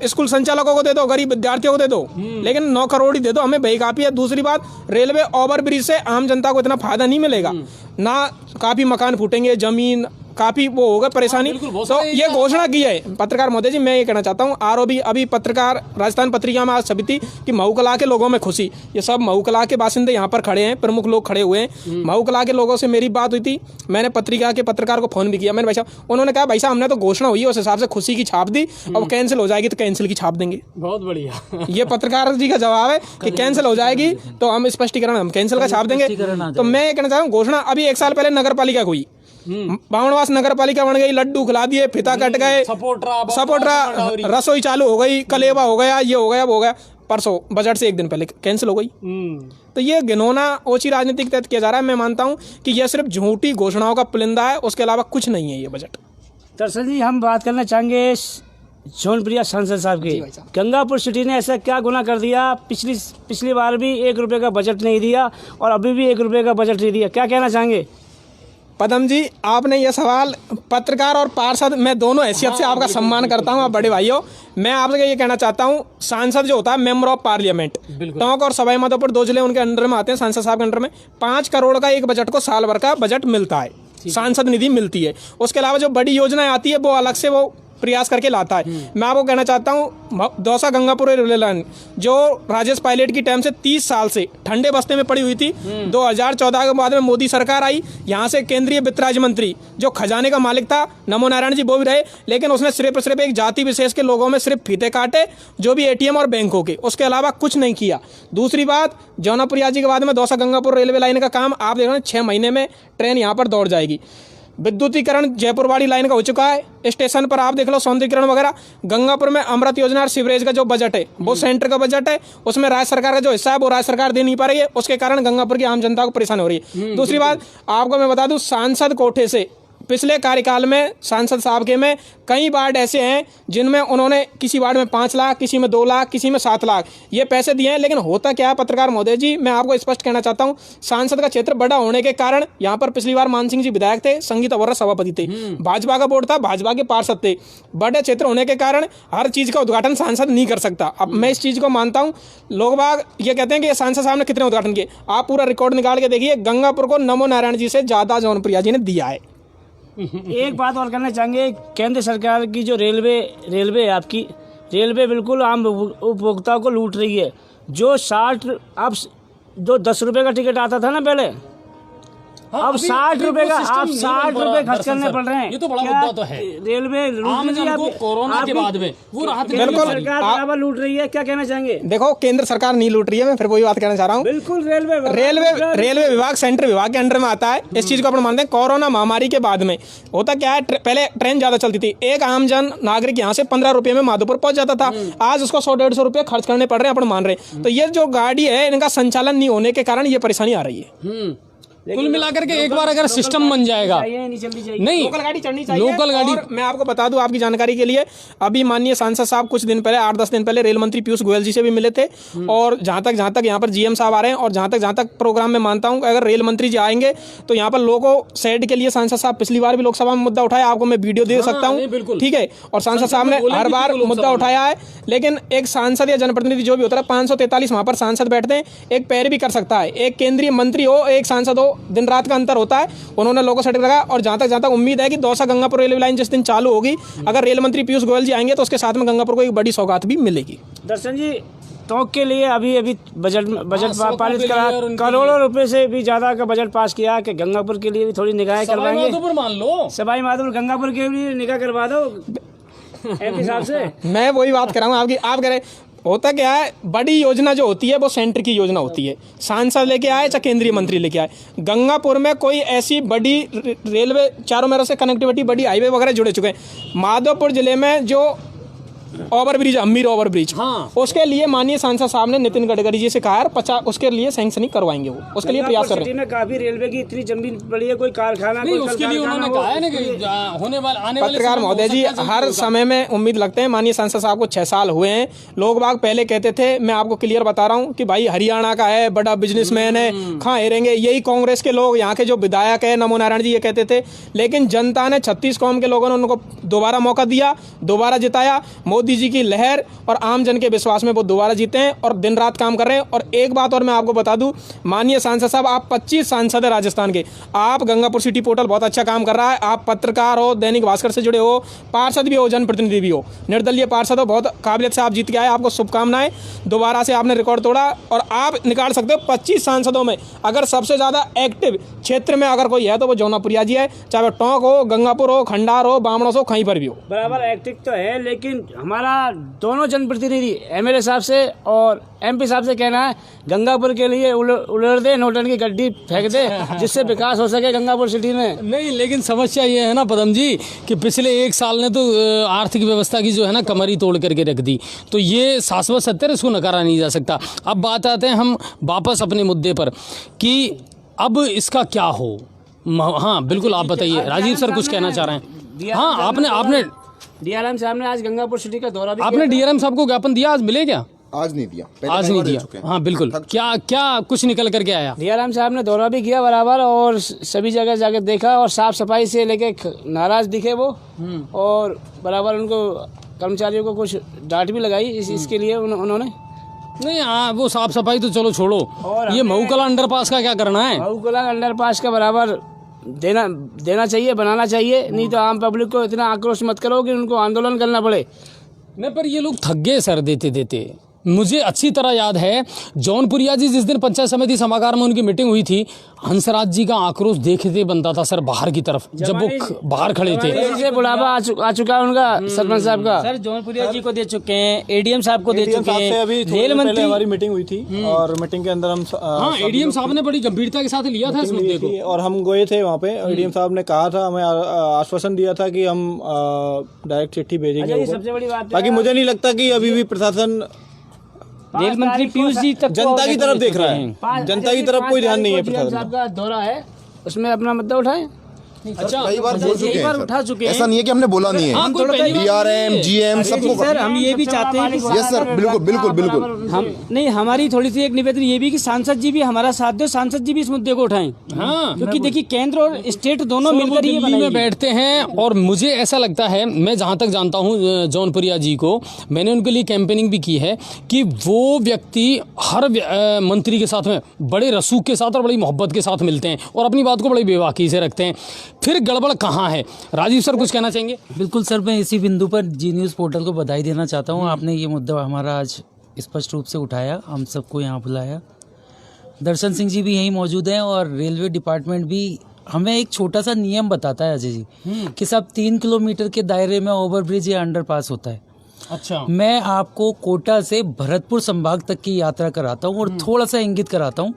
स्कूल संचालकों को दे दो, गरीब विद्यार्थियों को दे दो, लेकिन 9 करोड़ ही दे दो, हमें वही काफी है। दूसरी बात, रेलवे ओवरब्रिज से आम जनता को इतना फायदा नहीं मिलेगा ना, काफी मकान फूटेंगे, जमीन काफी वो होगा परेशानी। तो ये घोषणा की है। पत्रकार महोदय जी, मैं ये कहना चाहता हूँ, आरओबी अभी पत्रकार राजस्थान पत्रिका में आज छपी थी कि महूकला के लोगों में खुशी। ये सब महूकला के बासिंदे यहाँ पर खड़े हैं, प्रमुख लोग खड़े हुए हैं। महूकला के लोगों से मेरी बात हुई थी, मैंने पत्रिका के पत्रकार को फोन भी किया। मैंने भाई साहब, उन्होंने कहा भाई साहब हमने तो घोषणा हुई है उस हिसाब से खुशी की छाप दी, अब कैंसिल हो जाएगी तो कैंसिल की छाप देंगे। बहुत बढ़िया। ये पत्रकार जी का जवाब है कि कैंसिल हो जाएगी तो हम स्पष्टीकरण, हम कैंसिल का छाप देंगे। तो मैं ये कहना चाहता हूँ, घोषणा अभी 1 साल पहले नगर पालिका हुई, बावनवास नगर पालिका बन गई, लड्डू खिला दिए, फिता कट गए, सपोटरा रसोई चालू हो गई, कलेवा हो गया, ये हो गया वो हो गया, परसों बजट से 1 दिन पहले कैंसिल हो गई। तो ये घिनौना ओछी राजनीति के तहत किया जा रहा है। मैं मानता हूँ कि यह सिर्फ झूठी घोषणाओं का पुलिंदा है, उसके अलावा कुछ नहीं है ये बजट। दरअसल जी हम बात करना चाहेंगे जौनप्रिया सांसद साहब की। गंगापुर सिटी ने ऐसा क्या गुनाह कर दिया? पिछली बार भी 1 रुपये का बजट नहीं दिया और अभी भी 1 रुपये का बजट नहीं दिया। क्या कहना चाहेंगे? पदम जी, आपने ये सवाल, पत्रकार और पार्षद, मैं दोनों हैसियत से आपका सम्मान करता हूँ, आप बड़े भाइयों। मैं आपसे ये कहना चाहता हूँ, सांसद जो होता है मेंबर ऑफ पार्लियामेंट, टोंक और सवाई माधोपुर 2 जिले उनके अंडर में आते हैं, सांसद साहब के अंडर में 5 करोड़ का एक बजट को साल भर का बजट मिलता है, सांसद निधि मिलती है। उसके अलावा जो बड़ी योजनाएं आती है वो अलग से वो प्रयास करके लाता है। मैं आपको कहना चाहता हूँ, दौसा गंगापुर रेलवे लाइन जो राजेश पायलट की टाइम से 30 साल से ठंडे बस्ते में पड़ी हुई थी, 2014 के बाद में मोदी सरकार आई, यहाँ से केंद्रीय वित्त राज्य मंत्री जो खजाने का मालिक था नमो नारायण जी वो भी रहे, लेकिन उसने सिर्फ एक जाति विशेष के लोगों में सिर्फ फीते काटे, जो भी ATM और बैंकों के, उसके अलावा कुछ नहीं किया। दूसरी बात, जौनापुर जी के बाद में दौसा गंगापुर रेलवे लाइन का काम आप देख रहे हैं, 6 महीने में ट्रेन यहाँ पर दौड़ जाएगी। विद्युतीकरण जयपुरवाड़ी लाइन का हो चुका है, स्टेशन पर आप देख लो सौंदर्यीकरण वगैरह। गंगापुर में अमृत योजना और सीवरेज का जो बजट है वो सेंटर का बजट है, उसमें राज्य सरकार का जो हिस्सा है वो राज्य सरकार दे नहीं पा रही है, उसके कारण गंगापुर की आम जनता को परेशानी हो रही है। दूसरी बात आपको मैं बता दूं, सांसद कोटे से पिछले कार्यकाल में सांसद साहब के में कई वार्ड ऐसे हैं जिनमें उन्होंने किसी वार्ड में 5 लाख, किसी में 2 लाख, किसी में 7 लाख ये पैसे दिए हैं। लेकिन होता क्या है पत्रकार महोदय जी, मैं आपको स्पष्ट कहना चाहता हूं, सांसद का क्षेत्र बड़ा होने के कारण यहाँ पर पिछली बार मान सिंह जी विधायक थे, संगीत अरोड़ा सभापति थे, भाजपा का बोर्ड था, भाजपा के पार्षद थे, बड़े क्षेत्र होने के कारण हर चीज का उद्घाटन सांसद नहीं कर सकता। अब मैं इस चीज को मानता हूँ, लोग बाग ये कहते हैं कि सांसद साहब ने कितने उद्घाटन किए, आप पूरा रिकॉर्ड निकाल के देखिए, गंगापुर को नमो नारायण जी से ज्यादा जौनप्रिया जी ने दिया है। एक बात और करना चाहेंगे, केंद्र सरकार की जो रेलवे है आपकी, रेलवे बिल्कुल आम उपभोक्ताओं को लूट रही है। जो 10 रुपए का टिकट आता था ना पहले, अब 60 रुपए का, आप 60 रुपए खर्च करने पड़ रहे हैं। ये तो बड़ा मुद्दा तो है। रेलवे लूट रही है कोरोना के बाद में, वो राहत बिल्कुल सरकार बराबर लूट रही है। क्या कहना चाहेंगे? देखो, केंद्र सरकार नहीं लूट रही है, मैं फिर वही बात कहना चाह रहा हूँ। बिल्कुल रेलवे विभाग सेंट्रल विभाग के अंडर में आता है। इस चीज को अपन मानते हैं। कोरोना महामारी के बाद में होता क्या है, पहले ट्रेन ज्यादा चलती थी, एक आम जन नागरिक यहाँ से 15 रुपए में माधोपुर पहुंच जाता था, आज उसको 100-150 रुपए खर्च करने पड़ रहे हैं, अपन मान रहे हैं। तो ये जो गाड़ी है इनका संचालन नहीं होने के कारण ये परेशानी आ रही है। कुल मिलाकर के एक बार अगर सिस्टम बन जाएगा, नहीं लोकल गाड़ी चढ़नी चाहिए। लोकल गाड़ी, और मैं आपको बता दूं आपकी जानकारी के लिए, अभी माननीय सांसद साहब कुछ दिन पहले 8-10 दिन पहले रेल मंत्री पीयूष गोयल जी से भी मिले थे। और जहां तक यहाँ पर GM साहब आ रहे हैं, और जहां तक प्रोग्राम में मानता हूं अगर रेल मंत्री जी आएंगे तो यहाँ पर लोगों सेड के लिए सांसद साहब पिछली बार भी लोकसभा में मुद्दा उठाया, आपको मैं वीडियो दे सकता हूँ, ठीक है। और सांसद साहब ने हर बार मुद्दा उठाया है, लेकिन एक सांसद या जनप्रतिनिधि जो भी होता है, 543 वहां पर सांसद बैठते हैं, एक पैर भी कर सकता है। एक केंद्रीय मंत्री हो, एक सांसद हो, दिन रात का होता है। उन्होंने लोगों से लगा, और जहां तक उम्मीद है कि दौसा गंगापुर रेलवे लाइन जिस दिन चालू होगी, अगर रेल मंत्री पीयूष गोयल जी आएंगे तो उसके साथ में गंगापुर को एक बड़ी सौगात भी मिलेगी। दर्शन जी, टोंक के लिए अभी बजट पारित करा, करोड़ों रुपए से भी ज्यादा का बजट पास किया कि गंगापुर के लिए भी थोड़ी निगाहें करवाएंगे। मान लो सवाई माधोपुर गंगापुर के लिए निगाह करवा दो MP साहब से। मैं वही बात कर रहा हूँ आपकी। आप कह रहे होता क्या है, बड़ी योजना जो होती है वो सेंटर की योजना होती है, सांसद लेके आए चाहे केंद्रीय मंत्री लेके आए। गंगापुर में कोई ऐसी बड़ी रेलवे, चारों मेरों से कनेक्टिविटी, बड़ी हाईवे वगैरह जुड़े चुके हैं। माधोपुर जिले में जो ओवरब्रिज, अमीर ओवरब्रिज, उसके लिए माननीय सांसद साहब ने नितिन गडकरी जी से कहा है 50 उसके लिए सैंक्शनिंग करवाएंगे, वो उसके लिए प्रयास कर रहे हैं। में काफी रेलवे की इतनी जमीन पड़ी है, कोई कारखाना नहीं, उसके लिए उन्होंने कहा है ना कि होने वाले आने वाले पत्रकार महोदय जी, हर समय में उम्मीद लगते हैं। माननीय सांसद साहब को 6 साल हुए हैं। लोग बाग पहले कहते थे, मैं आपको क्लियर बता रहा हूँ कि भाई हरियाणा का है, बड़ा बिजनेसमैन है, कहाँ हेरेंगे। यही कांग्रेस के लोग, यहाँ के जो विधायक है नमो नारायण जी, ये कहते थे। लेकिन जनता ने 36 कौम के लोगों ने उनको दोबारा मौका दिया, दोबारा जिताया। मोदी जी की लहर और आम जन के विश्वास में वो दोबारा जीते हैं और दिन रात काम कर रहे हैं। और एक बात और मैं आपको बता दूं, माननीय सांसद साहब, आप 25 सांसद है राजस्थान के, आप गंगापुर सिटी पोर्टल बहुत अच्छा काम कर रहा है। आप पत्रकार हो, दैनिक भास्कर से जुड़े हो, पार्षद भी हो, जनप्रतिनिधि भी हो, निर्दलीय पार्षद हो, बहुत काबिलियत से आप जीत के आए, आपको शुभकामनाएं। दोबारा से आपने रिकॉर्ड तोड़ा और आप निकाल सकते हो 25 सांसदों में अगर सबसे ज्यादा एक्टिव क्षेत्र में अगर कोई है तो वो जौनापुरिया जी है, चाहे वो टोंक हो, गंगापुर हो, खंडार हो, बामणोस हो, कहीं पर भी हो। बराबर एक्टिव तो है, लेकिन हमारा दोनों जनप्रतिनिधि MLA साहब से और MP साहब से कहना है, गंगापुर के लिए उलट दे, नोटन की गड्डी फेंक दे, जिससे विकास हो सके गंगापुर सिटी में। नहीं, लेकिन समस्या ये है ना पदम जी कि पिछले 1 साल ने तो आर्थिक व्यवस्था की जो है ना कमरी तोड़ करके रख दी। तो ये शाश्वत सत्य है, इसको नकारा नहीं जा सकता। अब बात आते हैं हम वापस अपने मुद्दे पर कि अब इसका क्या हो। हाँ बिल्कुल, आप बताइए। राजीव सर कुछ कहना चाह रहे हैं। हाँ, आपने DRM साहब ने आज गंगापुर सिटी का दौरा भी आपने DRM साहब को ज्ञापन दिया, आज मिले क्या? आज नहीं दिया, पहले आज कई नहीं बार दे दिया। चुके हैं। हाँ बिल्कुल। क्या क्या कुछ निकल करके आया? दियाराम साहब ने दौरा भी किया बराबर और सभी जगह जाके देखा और साफ सफाई से लेके नाराज दिखे वो, और बराबर उनको कर्मचारियों को कुछ डांट भी लगाई इसके लिए उन्होंने। नहीं हाँ, वो साफ सफाई तो चलो छोड़ो, और ये महूकला अंडरपास का क्या करना है? महूकला अंडरपास का बराबर देना चाहिए, बनाना चाहिए, नहीं तो आम पब्लिक को इतना आक्रोश मत करो कि उनको आंदोलन करना पड़े। नहीं पर ये लोग थक गए सर देते देते। मुझे अच्छी तरह याद है जौनपुरिया जी जिस दिन पंचायत समिति सभागार में उनकी मीटिंग हुई थी, हंसराज जी का आक्रोश देखते बनता था सर बाहर की तरफ, जब वो बाहर खड़े थे। से बुढ़ापा आ चुका है उनका सरपंच साहब का। सर जौनपुरिया जी को दे चुके हैं, एडीएम साहब को दे चुके साहब से अभी हैं, थोड़ी रेल देर पहले मंत्री हमारी मीटिंग हुई थी और मीटिंग के अंदर हम हाँ एडीएम साहब ने बड़ी गंभीरता के साथ लिया था इस मुद्दे को, और हम गए थे वहाँ पे। एडीएम साहब ने कहा था, हमें आश्वासन दिया था कि हम डायरेक्ट चिट्ठी भेजेंगे ऊपर। सबसे बड़ी बात बाकी मुझे नहीं लगता कि अभी भी प्रशासन रेल मंत्री पीयूष जी तक जनता की तरफ देख रहा है, जनता की तरफ कोई ध्यान नहीं है प्रशासन साहब का दौरा है, उसमें अपना मुद्दा उठाएं। अच्छा कई बार बोल चुके हैं उठा सर। चुके हैं। ऐसा नहीं है कि हमने बोला नहीं हाँ, है, कोई पहली बार डीआरएम जीएम सबको। सर हम ये भी चाहते हैं कि यस सर, बिल्कुल बिल्कुल बिल्कुल। हम नहीं, हमारी थोड़ी सी एक निवेदन ये भी कि सांसद जी भी हमारा साथ दो, सांसद जी भी इस मुद्दे को उठाएं। हाँ क्योंकि देखिए केंद्र और स्टेट दोनों वो मिलकर ये दिल्ली में बनाएंगे। बैठते हैं और मुझे ऐसा लगता है, मैं जहाँ तक जानता हूँ जौनपुरिया जी को, मैंने उनके लिए कैंपेनिंग भी की है कि वो व्यक्ति हर मंत्री के साथ में बड़े रसूख के साथ और बड़ी मोहब्बत के साथ मिलते हैं और अपनी बात को बड़ी बेबाकी से रखते हैं। फिर गड़बड़ कहाँ है? राजीव सर कुछ कहना चाहेंगे? बिल्कुल सर, मैं इसी बिंदु पर जी न्यूज़ पोर्टल को बधाई देना चाहता हूँ। आपने ये मुद्दा हमारा आज स्पष्ट रूप से उठाया, हम सबको यहाँ बुलाया। दर्शन सिंह जी भी यहीं मौजूद हैं और रेलवे डिपार्टमेंट भी हमें एक छोटा सा नियम बताता है अजय जी कि सब 3 किलोमीटर के दायरे में ओवरब्रिज या अंडरपास होता है। अच्छा, मैं आपको कोटा से भरतपुर संभाग तक की यात्रा कराता हूँ और थोड़ा सा इंगित कराता हूँ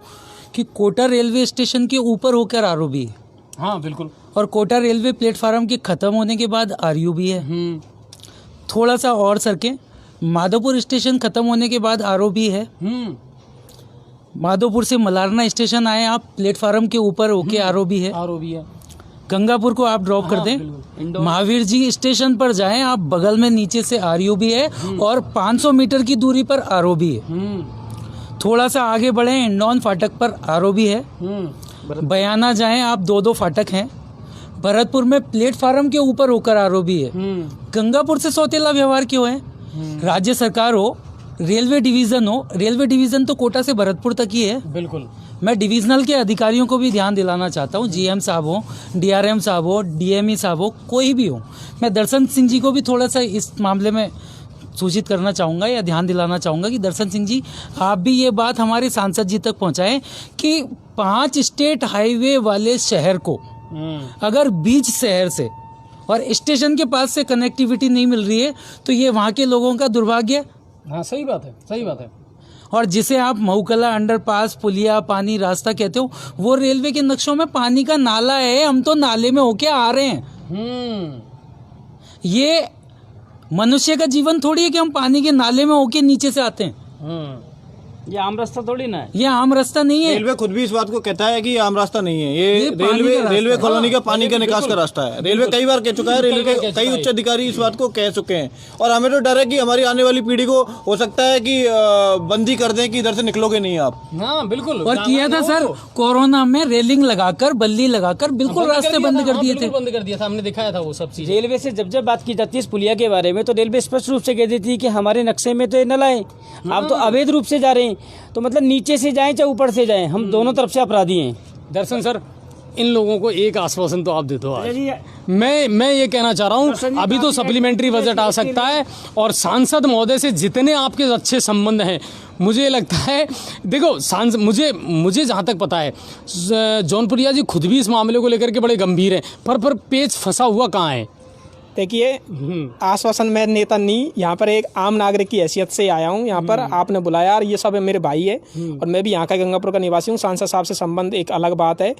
कि कोटा रेलवे स्टेशन के ऊपर होकर आरओबी है। हाँ बिल्कुल। और कोटा रेलवे प्लेटफार्म के खत्म होने के बाद आरयूबी है। थोड़ा सा और सरके, माधोपुर स्टेशन खत्म होने के बाद आरओबी है। माधोपुर से मलारना स्टेशन आए आप, प्लेटफार्म के ऊपर होके आरओबी है। आरओबी है। गंगापुर को आप ड्रॉप कर दें, महावीर जी स्टेशन पर जाएं आप, बगल में नीचे से आरयूबी है और 500 मीटर की दूरी पर आरओबी है। थोड़ा सा आगे बढ़े, इंडौन फाटक पर आरओबी है। बयाना जाएं आप, 2-2 फाटक हैं। भरतपुर में प्लेटफार्म के ऊपर होकर आरओबी है। गंगापुर से सौतेला व्यवहार क्यों है? राज्य सरकार हो, रेलवे डिवीजन हो, रेलवे डिवीजन तो कोटा से भरतपुर तक ही है। बिल्कुल। मैं डिविजनल के अधिकारियों को भी ध्यान दिलाना चाहता हूँ, जीएम साहब हो, डीआरएम साहब हो, डीएमई साहब हो, कोई भी हो। मैं दर्शन सिंह जी को भी थोड़ा सा इस मामले में सूचित करना चाहूँगा या ध्यान दिलाना चाहूँगा कि दर्शन सिंह जी आप भी ये बात हमारे सांसद जी तक पहुँचाएं कि 5 स्टेट हाईवे वाले शहर को अगर बीच शहर से और स्टेशन के पास से कनेक्टिविटी नहीं मिल रही है तो ये वहाँ के लोगों का दुर्भाग्य है। हाँ सही बात है, सही बात है। और जिसे आप महूकला अंडरपास, पुलिया, पानी रास्ता कहते हो, वो रेलवे के नक्शों में पानी का नाला है। हम तो नाले में होके आ रहे हैं। ये मनुष्य का जीवन थोड़ी है कि हम पानी के नाले में होके नीचे से आते हैं। ये आम रास्ता थोड़ी ना है। ये आम रास्ता नहीं है। रेलवे खुद भी इस बात को कहता है कि ये आम रास्ता नहीं है, ये रेलवे कॉलोनी का पानी का निकास का रास्ता है। रेलवे कई बार कह चुका है, रेलवे के कई उच्च अधिकारी इस बात को कह चुके हैं। और हमें तो डर है कि हमारी आने वाली पीढ़ी को हो सकता है कि बंदी कर दें कि इधर से निकलोगे नहीं आप। हाँ बिल्कुल। और किया था सर, कोरोना में रेलिंग लगाकर, बल्ली लगाकर बिल्कुल रास्ते बंद कर दिए थे। बंद कर दिया था, हमने दिखाया था वो सब चीजें। रेलवे से जब बात की जाती है इस पुलिया के बारे में तो रेलवे स्पष्ट रूप से कह देती है कि हमारे नक्शे में तो ये न लाए, आप तो अवैध रूप से जा रहे हैं। तो मतलब नीचे से जाएं चाहे ऊपर से जाएं, हम दोनों तरफ से अपराधी हैं। दर्शन सर, इन लोगों को एक आश्वासन तो आप दे दो आज। मैं ये कहना चाह रहा हूँ, अभी तो सप्लीमेंट्री बजट आ सकता है और सांसद महोदय से जितने आपके अच्छे संबंध हैं, मुझे लगता है, देखो सांसद, मुझे जहाँ तक पता है जौनपुरिया जी खुद भी इस मामले को लेकर के बड़े गंभीर हैं, पर पेच फंसा हुआ कहाँ है? देखिए, आश्वासन मैं नेता नहीं, यहाँ पर एक आम नागरिक की हैसियत से आया हूँ। यहाँ पर आपने बुलाया और ये सब मेरे भाई है और मैं भी यहाँ का गंगापुर का निवासी हूँ। सांसद साहब से संबंध एक अलग बात है।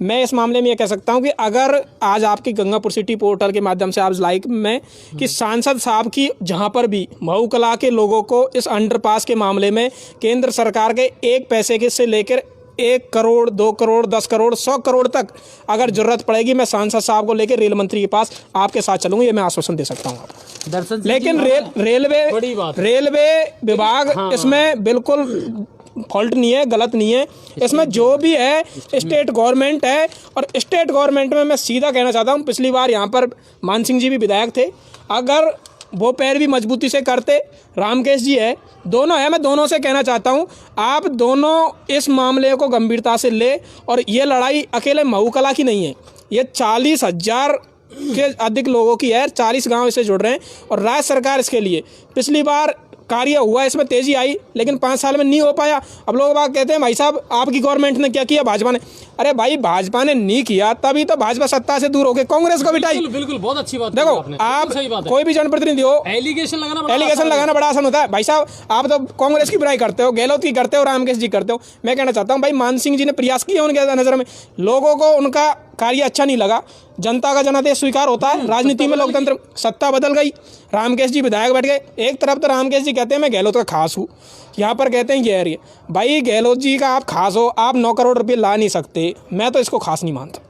मैं इस मामले में ये कह सकता हूँ कि अगर आज आपकी गंगापुर सिटी पोर्टल के माध्यम से आप लाइक में कि सांसद साहब की जहाँ पर भी महूकला के लोगों को इस अंडरपास के मामले में केंद्र सरकार के 1 पैसे के से लेकर 1 करोड़ 2 करोड़ 10 करोड़ 100 करोड़ तक अगर जरूरत पड़ेगी मैं सांसद साहब को लेकर रेल मंत्री के पास आपके साथ चलूंगा, ये मैं आश्वासन दे सकता हूँ आपको। दर्शन लेकिन रेलवे विभाग इसमें बिल्कुल फॉल्ट नहीं है, गलत नहीं है। इसमें जो भी है स्टेट गवर्नमेंट है, और स्टेट गवर्नमेंट में मैं सीधा कहना चाहता हूँ, पिछली बार यहाँ पर मान सिंह जी भी विधायक थे, अगर वो पैर भी मजबूती से करते, रामकेश जी है, दोनों है, मैं दोनों से कहना चाहता हूँ आप दोनों इस मामले को गंभीरता से ले, और ये लड़ाई अकेले महू कला की नहीं है, ये 40,000 के अधिक लोगों की है, 40 गांव इससे जुड़ रहे हैं, और राज्य सरकार इसके लिए पिछली बार कार्य हुआ, इसमें तेजी आई, लेकिन 5 साल में नहीं हो पाया। अब लोग बात कहते हैं भाई साहब आपकी गवर्नमेंट ने क्या किया, भाजपा ने, अरे भाई भाजपा ने नहीं किया, तभी तो भाजपा सत्ता से दूर होकर कांग्रेस को बिठाई। बिल्कुल बहुत अच्छी बात देखो आप कोई भी जनप्रतिनिधि हो, एलिगेशन लगाना बड़ा आसान होता है। भाई साहब आप तो कांग्रेस की बुराई करते हो, गहलोत की करते हो, रामकेश जी करते हो। मैं कहना चाहता हूँ भाई मान सिंह जी ने प्रयास किया, उनके नजर में लोगों को उनका कार्य अच्छा नहीं लगा, जनता का जनादेश स्वीकार होता है, राजनीति में लोकतंत्र, सत्ता बदल गई, रामकेश जी विधायक बैठ गए। एक तरफ तो रामकेश जी कहते हैं मैं गहलोत का खास हूँ, यहाँ पर कहते हैं ये भाई गहलोत जी का आप खास हो, आप 9 करोड़ रुपये ला नहीं सकते, मैं तो इसको खास नहीं मानता,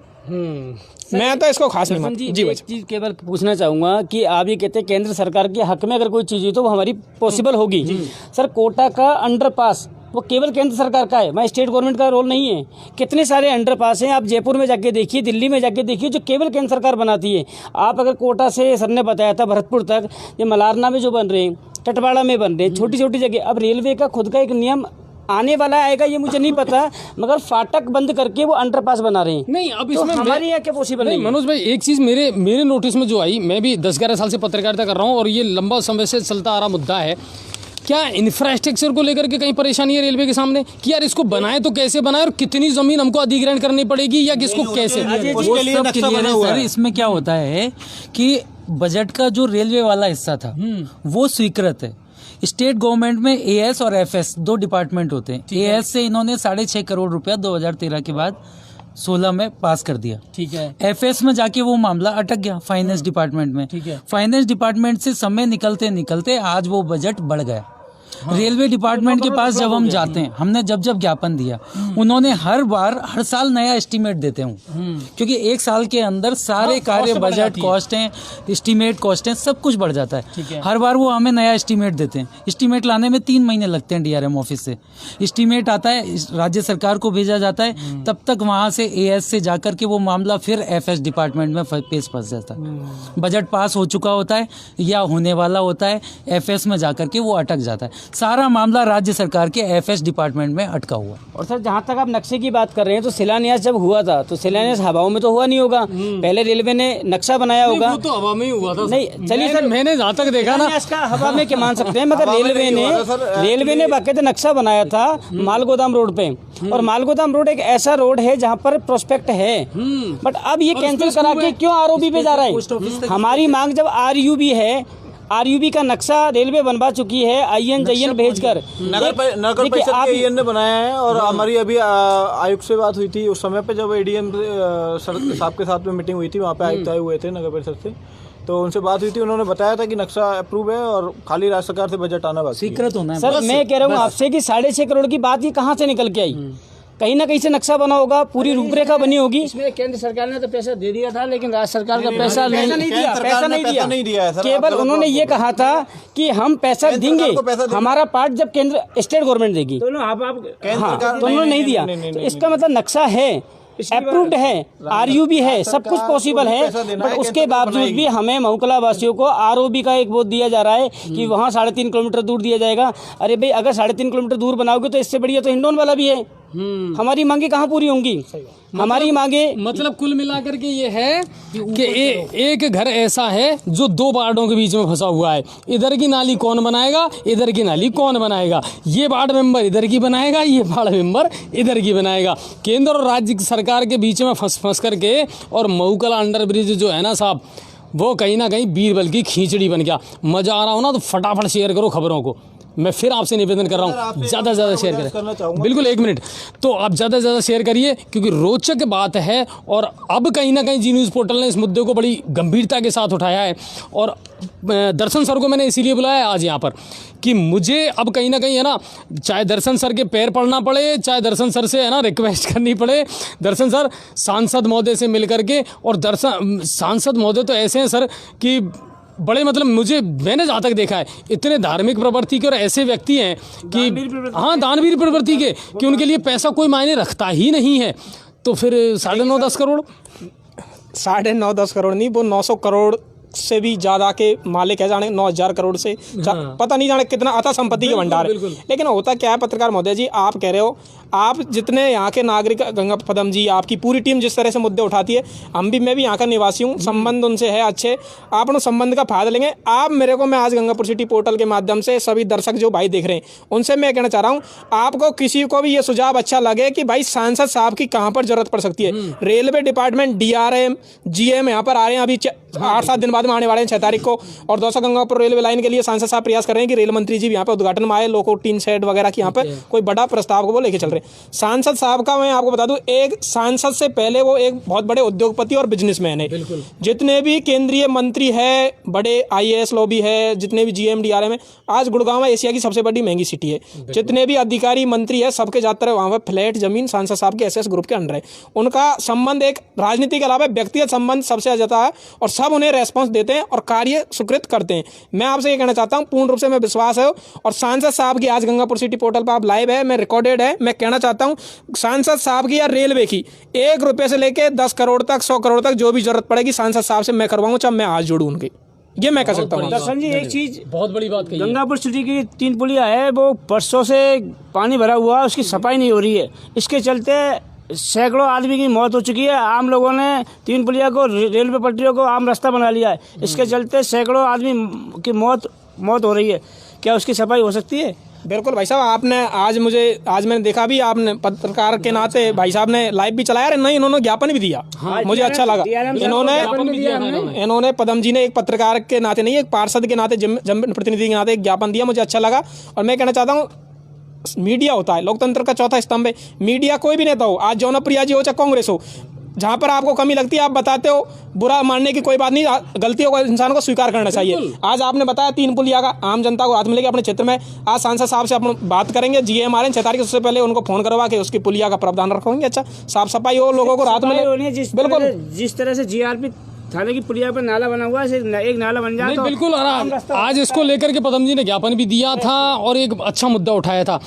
मैं तो इसको खास नहीं मानता। जी एक चीज़ केवल पूछना चाहूँगा कि आप ये कहते हैं केंद्र सरकार के हक में अगर कोई चीज़ हुई तो वो हमारी पॉसिबल होगी। सर कोटा का अंडरपास वो केवल केंद्र सरकार का है, वहाँ स्टेट गवर्नमेंट का रोल नहीं है। कितने सारे अंडरपास हैं, आप जयपुर में जाके देखिए, दिल्ली में जाके देखिए, जो केवल केंद्र सरकार बनाती है। आप अगर कोटा से, सर ने बताया था, भरतपुर तक, ये मलारना में जो बन रहे हैं, टटवाड़ा में बन रहे हैं, छोटी छोटी जगह। अब रेलवे का खुद का एक नियम आने वाला आएगा, ये मुझे नहीं पता, मगर फाटक बंद करके वो अंडरपास बना रहे हैं। नहीं अब इसमें तो हमारे यहाँ क्या पॉसिबल नहीं। मनोज भाई एक चीज़ मेरे नोटिस में जो आई, मैं भी 10-11 साल से पत्रकारिता कर रहा हूँ और ये लंबा समय से चलता आ रहा मुद्दा है, क्या इंफ्रास्ट्रक्चर को लेकर के कहीं परेशानी है रेलवे के सामने कि यार इसको बनाए तो कैसे बनाए, और कितनी जमीन हमको अधिग्रहण करनी पड़ेगी या किसको कैसे? सर इसमें क्या होता है कि बजट का जो रेलवे वाला हिस्सा था वो स्वीकृत है। स्टेट गवर्नमेंट में एएस और एफएस 2 डिपार्टमेंट होते हैं। एएस से इन्होंने 6.5 करोड़ रुपया 2013 के बाद 16 में पास कर दिया। ठीक है। एफएस में जाके वो मामला अटक गया फाइनेंस डिपार्टमेंट में। ठीक है। फाइनेंस डिपार्टमेंट से समय निकलते निकलते आज वो बजट बढ़ गया। रेलवे डिपार्टमेंट के पास जब हम जाते हैं, हमने जब ज्ञापन दिया, उन्होंने हर साल नया एस्टीमेट देते हैं, क्योंकि 1 साल के अंदर सारे कार्य, बजट, कॉस्टें, एस्टीमेट कॉस्टें सब कुछ बढ़ जाता है। हर बार वो हमें नया एस्टीमेट देते हैं। एस्टीमेट लाने में 3 महीने लगते हैं डीआरएम ऑफिस से। एस्टीमेट आता है, राज्य सरकार को भेजा जाता है, तब तक वहाँ से एएस से जाकर के वो मामला फिर एफएस डिपार्टमेंट में पेश फंस जाता है। बजट पास हो चुका होता है या होने वाला होता है, एफएस में जाकर के वो अटक जाता है। सारा मामला राज्य सरकार के एफएस डिपार्टमेंट में अटका हुआ। और सर जहाँ तक आप नक्शे की बात कर रहे हैं, तो शिलान्यास जब हुआ था तो शिलान्यास हवाओं में तो हुआ नहीं होगा, पहले रेलवे ने नक्शा बनाया होगा। वो तो हवा में ही हुआ था। नहीं चलिए सर, मैंने जहाँ तक देखा ना, इसका हवा में क्या मान सकते हैं, मगर रेलवे ने बाकायदा नक्शा बनाया था मालगोदाम रोड पे, और मालगोदाम रोड एक ऐसा रोड है जहाँ पर प्रोस्पेक्ट है, बट अब ये कैंसिल करा के क्यों आरओबी पे जा रहा है? हमारी मांग जब आरयूबी है, आरयूबी का नक्शा रेलवे बनवा चुकी है, आईएन जयन भेजकर नगर परिषद के एएन ने बनाया है। और हमारी अभी आयुक्त से बात हुई थी उस समय पे, जब एडीएम साहब के साथ में मीटिंग हुई थी, वहाँ पे आयुक्त आए हुए थे नगर परिषद से, तो उनसे बात हुई थी, उन्होंने बताया था कि नक्शा अप्रूव है और खाली राज्य सरकार से बजट आना बाकी स्वीकृत होना है। सर मैं कह रहा हूँ आपसे कि 6.5 करोड़ की बात ये कहाँ से निकल के आई? कहीं ना कहीं से नक्शा बना होगा, पूरी रूपरेखा बनी होगी। इसमें केंद्र सरकार ने तो पैसा दे दिया था, लेकिन राज्य सरकार का पैसा नहीं दिया। केवल उन्होंने ये कहा था कि हम पैसा देंगे, हमारा पार्ट जब केंद्र स्टेट गवर्नमेंट देगी, तो उन्होंने नहीं दिया। तो इसका मतलब नक्शा है, अप्रूव्ड है, आरयूबी है, सब कुछ पॉसिबल है, बट उसके बावजूद भी हमें महूकला वासियों को आरओबी का एक बोध दिया जा रहा है कि वहाँ 3.5 किलोमीटर दूर दिया जाएगा। अरे भाई अगर 3.5 किलोमीटर दूर बनाओगे तो इससे बढ़िया तो हिंडौन वाला भी है। हमारी मांगे कहाँ पूरी होंगी? हमारी मांगे मतलब कुल मिलाकर के ये है कि एक घर ऐसा है जो 2 वार्डों के बीच में फंसा हुआ है। इधर की नाली कौन बनाएगा, इधर की नाली कौन बनाएगा? ये वार्ड मेंबर इधर की बनाएगा, ये वार्ड मेंबर इधर की बनाएगा। केंद्र और राज्य सरकार के बीच में फंस करके, और महूकला अंडर ब्रिज जो है ना साहब, वो कहीं ना कहीं बीरबल की खींचड़ी बन गया। मजा आ रहा हो ना तो फटाफट शेयर करो खबरों को। मैं फिर आपसे निवेदन कर रहा हूँ, ज़्यादा से ज़्यादा शेयर करें। बिल्कुल 1 मिनट, तो आप ज़्यादा से ज़्यादा शेयर करिए, क्योंकि रोचक बात है। और अब कहीं ना कहीं जी न्यूज़ पोर्टल ने इस मुद्दे को बड़ी गंभीरता के साथ उठाया है, और दर्शन सर को मैंने इसीलिए बुलाया आज यहाँ पर कि मुझे अब कहीं ना कहीं है ना, चाहे दर्शन सर के पैर पड़ना पड़े, चाहे दर्शन सर से है ना रिक्वेस्ट करनी पड़े, दर्शन सर सांसद महोदय से मिल करके, और सांसद महोदय तो ऐसे हैं सर कि बड़े मतलब मैंने जहाँ तक देखा है इतने धार्मिक प्रवृत्ति के और ऐसे व्यक्ति हैं कि हाँ दानवीर प्रवृत्ति के, कि उनके लिए पैसा कोई मायने रखता ही नहीं है। तो फिर 9.5-10 करोड़ 9.5-10 करोड़ नहीं, वो 900 करोड़ से भी ज्यादा के मालिक है, जाने 9,000 करोड़ से पता नहीं जाने कितना अता संपत्ति के भंडार है। लेकिन होता क्या है पत्रकार महोदय जी, आप कह रहे हो, आप जितने यहाँ के नागरिक, गंगा पदम जी, आपकी पूरी टीम जिस तरह से मुद्दे उठाती है, मैं भी यहाँ का निवासी हूँ, संबंध उनसे है अच्छे, आप उन संबंध का फायदा लेंगे। आप मेरे को, मैं आज गंगापुर सिटी पोर्टल के माध्यम से सभी दर्शक जो भाई देख रहे हैं उनसे मैं कहना चाह रहा हूँ, आपको किसी को भी ये सुझाव अच्छा लगे कि भाई सांसद साहब की कहाँ पर जरूरत पड़ सकती है, रेलवे डिपार्टमेंट, DRM, GM यहाँ पर आ रहे हैं, अभी 8-7 दिन बाद में आने वाले हैं 6 तारीख को, और दौसा गंगापुर रेलवे लाइन के लिए सांसद साहब प्रयास कर रहे हैं कि रेल मंत्री जी भी यहाँ पे उद्घाटन में आए, लोको टीन शेड वगैरह की यहाँ पे कोई बड़ा प्रस्ताव को वो लेके चल रहे हैं। सांसद साहब का मैं आपको बता दूं, एक सांसद से पहले वो एक बहुत बड़े उद्योगपति और बिजनेसमैन है। जितने भी केंद्रीय मंत्री है, बड़े IAS लॉबी है, जितने भी GM DRM है, आज गुड़गांव एशिया की सबसे बड़ी महंगी सिटी है, जितने भी अधिकारी मंत्री है सबके ज्यादातर वहाँ पर फ्लैट जमीन सांसद साहब के SS ग्रुप के अंडर है। उनका संबंध एक राजनीति के अलावा व्यक्तिगत संबंध सबसे ज्यादा है, और सब उन्हें रेस्पॉन्स देते हैं और कार्य स्वीकृत करते हैं। मैं आपसे ये कहना चाहता हूँ, पूर्ण रूप से मैं विश्वास है, और सांसद साहब की आज गंगापुर सिटी पोर्टल पर आप लाइव है, मैं रिकॉर्डेड है, मैं कहना चाहता हूँ सांसद साहब की या रेलवे की 1 रुपये से लेके 10 करोड़ तक, 100 करोड़ तक जो भी जरूरत पड़ेगी सांसद साहब से मैं करवाऊँ, चाहे मैं आज जोड़ूँ उनकी, ये मैं कह सकता हूँ। दर्शन जी, एक चीज बहुत बड़ी बात कही है। गंगापुर सिटी की 3 पुलिया है, वो परसों से पानी भरा हुआ है, उसकी सफाई नहीं हो रही है। इसके चलते सैकड़ों आदमी की मौत हो चुकी है। आम लोगों ने 3 पुलिया को, रेलवे पटरियों को आम रास्ता बना लिया है। इसके चलते सैकड़ों आदमी की मौत हो रही है। क्या उसकी सफाई हो सकती है? बिल्कुल भाई साहब, आपने आज मैंने देखा भी, आपने पत्रकार के नाते भाई साहब ने लाइव भी चलाया, नहीं इन्होंने ज्ञापन भी दिया। मुझे अच्छा लगा इन्होंने पदम जी ने एक पत्रकार के नाते नहीं, एक पार्षद के नाते, जनप्रतिनिधि के नाते एक ज्ञापन दिया, मुझे अच्छा लगा। और मैं कहना चाहता हूँ, मीडिया होता है लोकतंत्र का चौथा स्तंभ है। मीडिया कोई भी नेता हो, आज जौनप्रिया जी हो चाहे कांग्रेस हो, जहाँ पर आपको कमी लगती है आप बताते हो, बुरा मानने की कोई बात नहीं, गलतियों को इंसान को स्वीकार करना चाहिए। आज आपने बताया 3 पुलिया का आम जनता को हाथ मिलेगा अपने क्षेत्र में। आज सांसद साहब से अपन बात करेंगे, GM आ रहे हैं 6 तारीख, उससे पहले उनको फोन करवा के उसकी पुलिया का प्रावधान रखेंगे। अच्छा, साफ सफाई हो, लोगों को राहत मिले। बिल्कुल, जिस तरह से GRP थाने की पुलिया पर नाला बना हुआ है, एक नाला बन जाए तो बिल्कुल। आज इसको लेकर के पदम जी ने ज्ञापन भी दिया था और एक अच्छा मुद्दा उठाया था।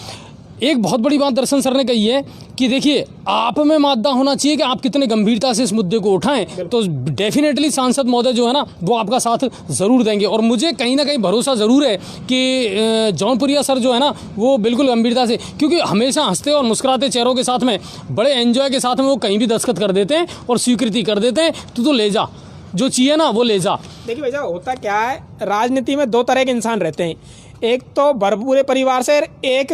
एक बहुत बड़ी बात दर्शन सर ने कही है कि देखिए, आप में मादा होना चाहिए कि आप कितने गंभीरता से इस मुद्दे को उठाएं, तो डेफिनेटली सांसद महोदय जो है ना वो आपका साथ ज़रूर देंगे। और मुझे कहीं ना कहीं भरोसा ज़रूर है कि जौनपुरिया सर जो है ना वो बिल्कुल गंभीरता से, क्योंकि हमेशा हंसते और मुस्कुराते चेहरों के साथ में, बड़े एंजॉय के साथ में वो कहीं भी दस्तखत कर देते हैं और स्वीकृति कर देते हैं, तो ले जा, जो चाहिए ना वो ले जा। देखिए भैया, होता क्या है, राजनीति में 2 तरह के इंसान रहते हैं, एक तो भरपूरे परिवार से, एक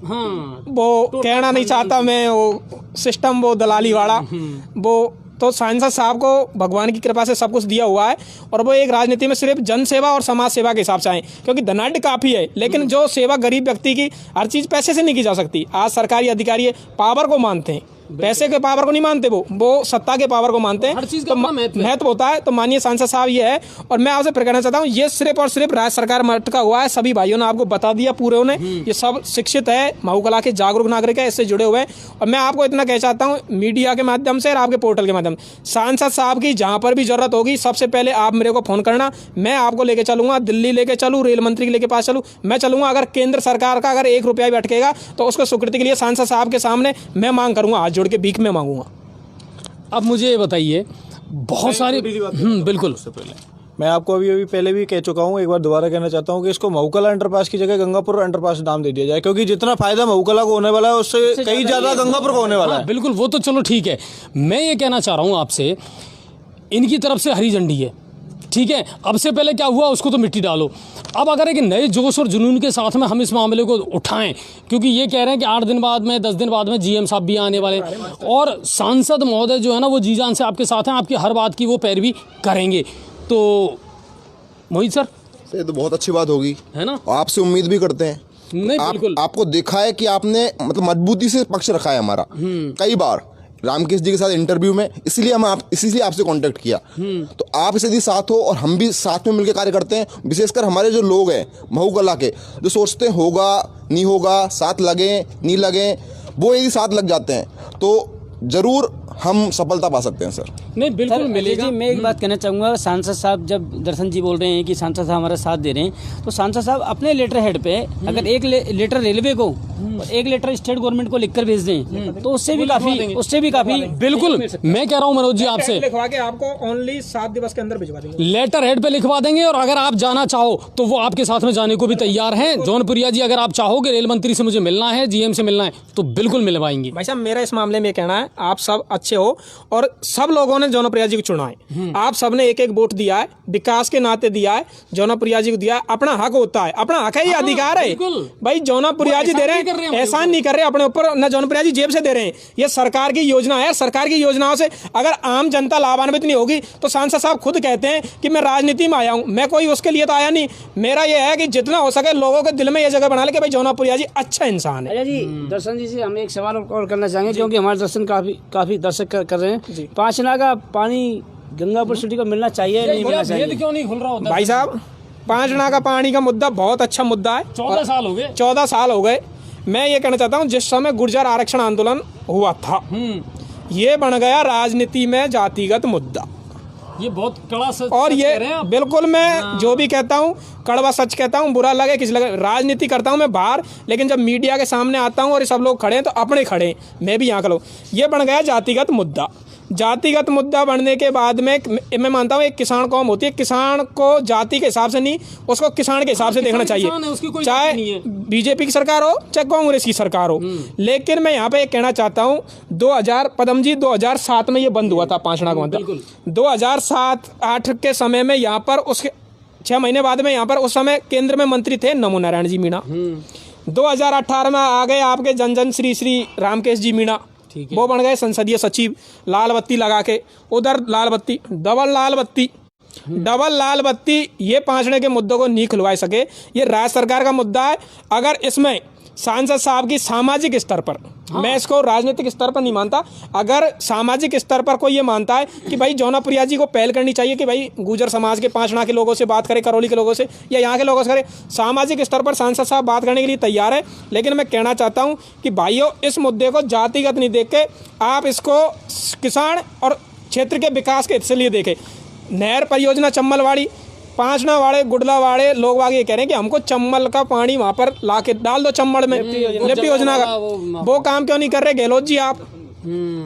वो कहना नहीं चाहता मैं, वो सिस्टम, वो दलाली वाला, वो तो सांसद साहब को भगवान की कृपा से सब कुछ दिया हुआ है, और वो एक राजनीति में सिर्फ जन सेवा और समाज सेवा के हिसाब से आए, क्योंकि धनाढ़ काफ़ी है, लेकिन जो सेवा गरीब व्यक्ति की, हर चीज़ पैसे से नहीं की जा सकती। आज सरकारी अधिकारी पावर को मानते हैं, पैसे के पावर को नहीं मानते, वो सत्ता के पावर को मानते हैं। हर चीज का महत्व होता है। तो माननीय सांसद साहब ये है, और मैं आपसे फिर कहना चाहता हूँ, ये सिर्फ और सिर्फ राज्य सरकार मटका हुआ है। सभी भाइयों ने आपको बता दिया, पूरे उन्हें, ये सब शिक्षित है, महूकला के जागरूक नागरिक है, इससे जुड़े हुए हैं। और मैं आपको इतना कह चाहता हूँ, मीडिया के माध्यम से और आपके पोर्टल के माध्यम से, सांसद साहब की जहाँ पर भी जरूरत होगी, सबसे पहले आप मेरे को फोन करना, मैं आपको लेके चलूंगा, दिल्ली लेके चलूँ, रेल मंत्री के लेके पास चलूँ, मैं चलूंगा। अगर केंद्र सरकार का अगर 1 रुपया भी अटकेगा तो उसको स्वीकृति के लिए सांसद साहब के सामने मैं मांग करूंगा, हाथ जोड़ के भीख में मांगूंगा। अब मुझे ये बताइए, बहुत सारे बिल्कुल, मैं आपको अभी पहले भी कह चुका हूँ, एक बार दोबारा कहना चाहता हूँ कि इसको महूकला अंडरपास की जगह गंगापुर अंडरपास नाम दे दिया जाए, क्योंकि जितना फायदा महूकला को होने वाला है उससे कहीं ज्यादा गंगापुर को होने वाला है। बिल्कुल, वो तो चलो ठीक है। मैं ये कहना चाह रहा हूँ आपसे, इनकी तरफ से हरी झंडी है, ठीक है, अब से पहले क्या हुआ उसको तो मिट्टी डालो। अब अगर एक नए जोश और जुनून के साथ में हम इस मामले को उठाएं, क्योंकि ये कह रहे हैं कि 8 दिन बाद में, 10 दिन बाद में GM साहब भी आने वाले, और सांसद महोदय जो है ना वो जी जान से आपके साथ हैं, आपकी हर बात की वो पैरवी करेंगे। तो मोहित सर, ये तो बहुत अच्छी बात होगी, है ना, आपसे उम्मीद भी करते हैं। नहीं बिल्कुल, आपको देखा है कि आपने मतलब मजबूती से पक्ष रखा है हमारा कई बार। रामकेश जी के साथ इंटरव्यू में, इसीलिए आपसे कांटेक्ट किया। तो आप इसे यदि साथ हो और हम भी साथ में मिलकर कार्य करते हैं, विशेषकर हमारे जो लोग हैं महू कला के, जो सोचते हैं होगा नहीं होगा, साथ लगें नहीं लगें, वो यदि साथ लग जाते हैं तो जरूर हम सफलता पा सकते हैं सर। नहीं बिल्कुल मिलेगा। जी मैं एक बात कहना चाहूँगा, सांसद साहब जब दर्शन जी बोल रहे हैं कि सांसद साहब हमारा साथ दे रहे हैं, तो सांसद साहब अपने लेटर हेड पे अगर एक लेटर रेलवे को और एक लेटर स्टेट गवर्नमेंट को लिखकर भेज दें तो उससे भी काफी बिल्कुल मैं कह रहा हूँ मनोज जी आपसे, लिखवा के आपको ओनली 7 दिवस के अंदर भिजवा देंगे, लेटर हेड पे लिखवा देंगे। और अगर आप जाना चाहो तो वो आपके साथ में जाने को भी तैयार हैं। जौनपुरिया जी अगर आप चाहोगे रेल मंत्री से मुझे मिलना है, जीएम से मिलना है, तो बिल्कुल मिलवाएंगे। भाई साहब मेरा इस मामले में कहना है, आप सब अच्छे हो और सब लोगों ने जौनप्रिया जी को चुना है, आप सबने एक एक वोट दिया है, विकास के नाते दिया है, जौनप्रिया जी को दिया है, अपना हक होता है, अपना हक है, ये अधिकार है भाई। जौनप्रिया जी दे रहे हैं, एहसान नहीं कर रहे अपने ऊपर, न जौनप्रिया जी जेब से दे रहे हैं, ये सरकार की योजना है। सरकार की योजनाओं से अगर आम जनता लाभान्वित नहीं होगी तो सांसद साहब खुद कहते हैं कि मैं राजनीति में आया हूं, मैं कोई उसके लिए तो आया नहीं। मेरा ये है कि जितना हो सके लोगों के दिल में ये जगह बना ले कि भाई जौनप्रिया जी अच्छा इंसान है। अच्छा जी, दर्शन जी से हम एक सवाल और करना चाहेंगे, क्योंकि हमारे दर्शन काफी दर्शक कर रहे हैं। 5 नाला का पानी गंगापुर सिटी को मिलना चाहिए नहीं मिलना चाहिए? क्यों नहीं खुल रहा होता भाई साहब 5 नाला का पानी का मुद्दा बहुत अच्छा मुद्दा है। 14 साल हो गए। 14 साल हो गए। मैं ये कहना चाहता हूँ, जिस समय गुर्जर आरक्षण आंदोलन हुआ था, ये बन गया राजनीति में जातिगत मुद्दा। ये बहुत कड़ा सच और ये कह रहे हैं आप। बिल्कुल मैं जो भी कहता हूँ कड़वा सच कहता हूँ, बुरा लगे किसी लगे, राजनीति करता हूँ मैं बाहर, लेकिन जब मीडिया के सामने आता हूँ और ये सब लोग खड़े हैं तो अपने खड़े हैं, मैं भी यहाँ खड़ा हूँ। ये बन गया जातिगत मुद्दा। जातिगत मुद्दा बनने के बाद में मैं मानता हूँ एक किसान कौम होती है, किसान को जाति के हिसाब से नहीं, उसको किसान के हिसाब से देखना चाहिए, चाहे बीजेपी की सरकार हो चाहे कांग्रेस की सरकार हो। लेकिन मैं यहाँ पे एक कहना चाहता हूँ, 2007 में ये बंद हुआ था 5 नाला का मुद्दा। 2007-8 के समय में यहाँ पर उसके 6 महीने बाद में यहाँ पर उस समय केंद्र में मंत्री थे नमो नारायण जी मीणा। 2018 में आ गए आपके जन श्री रामकेश जी मीणा, वो बन गए संसदीय सचिव, लाल बत्ती लगा के, उधर लाल बत्ती, डबल लाल बत्ती, ये 5 नाले के मुद्दों को नहीं खुलवा सके। ये राज्य सरकार का मुद्दा है। अगर इसमें सांसद साहब की सामाजिक स्तर पर, मैं इसको राजनीतिक स्तर पर नहीं मानता, अगर सामाजिक स्तर पर कोई ये मानता है कि भाई जौनप्रिया जी को पहल करनी चाहिए कि भाई गुर्जर समाज के 5 नाला के लोगों से बात करें, करौली के लोगों से या यहाँ के लोगों से करें, सामाजिक स्तर पर सांसद साहब बात करने के लिए तैयार है। लेकिन मैं कहना चाहता हूँ कि भाइयों, इस मुद्दे को जातिगत नहीं देख के आप इसको किसान और क्षेत्र के विकास के हित से लिए देखें। नहर परियोजना चम्मलवाड़ी, 5 नाला वाले गुडला वाले लोग आगे ये कह रहे हैं कि हमको चम्मल का पानी वहाँ पर ला के डाल दो, चम्मल में लिफ्ट योजना का, वो काम क्यों नहीं कर रहे गहलोत जी आप?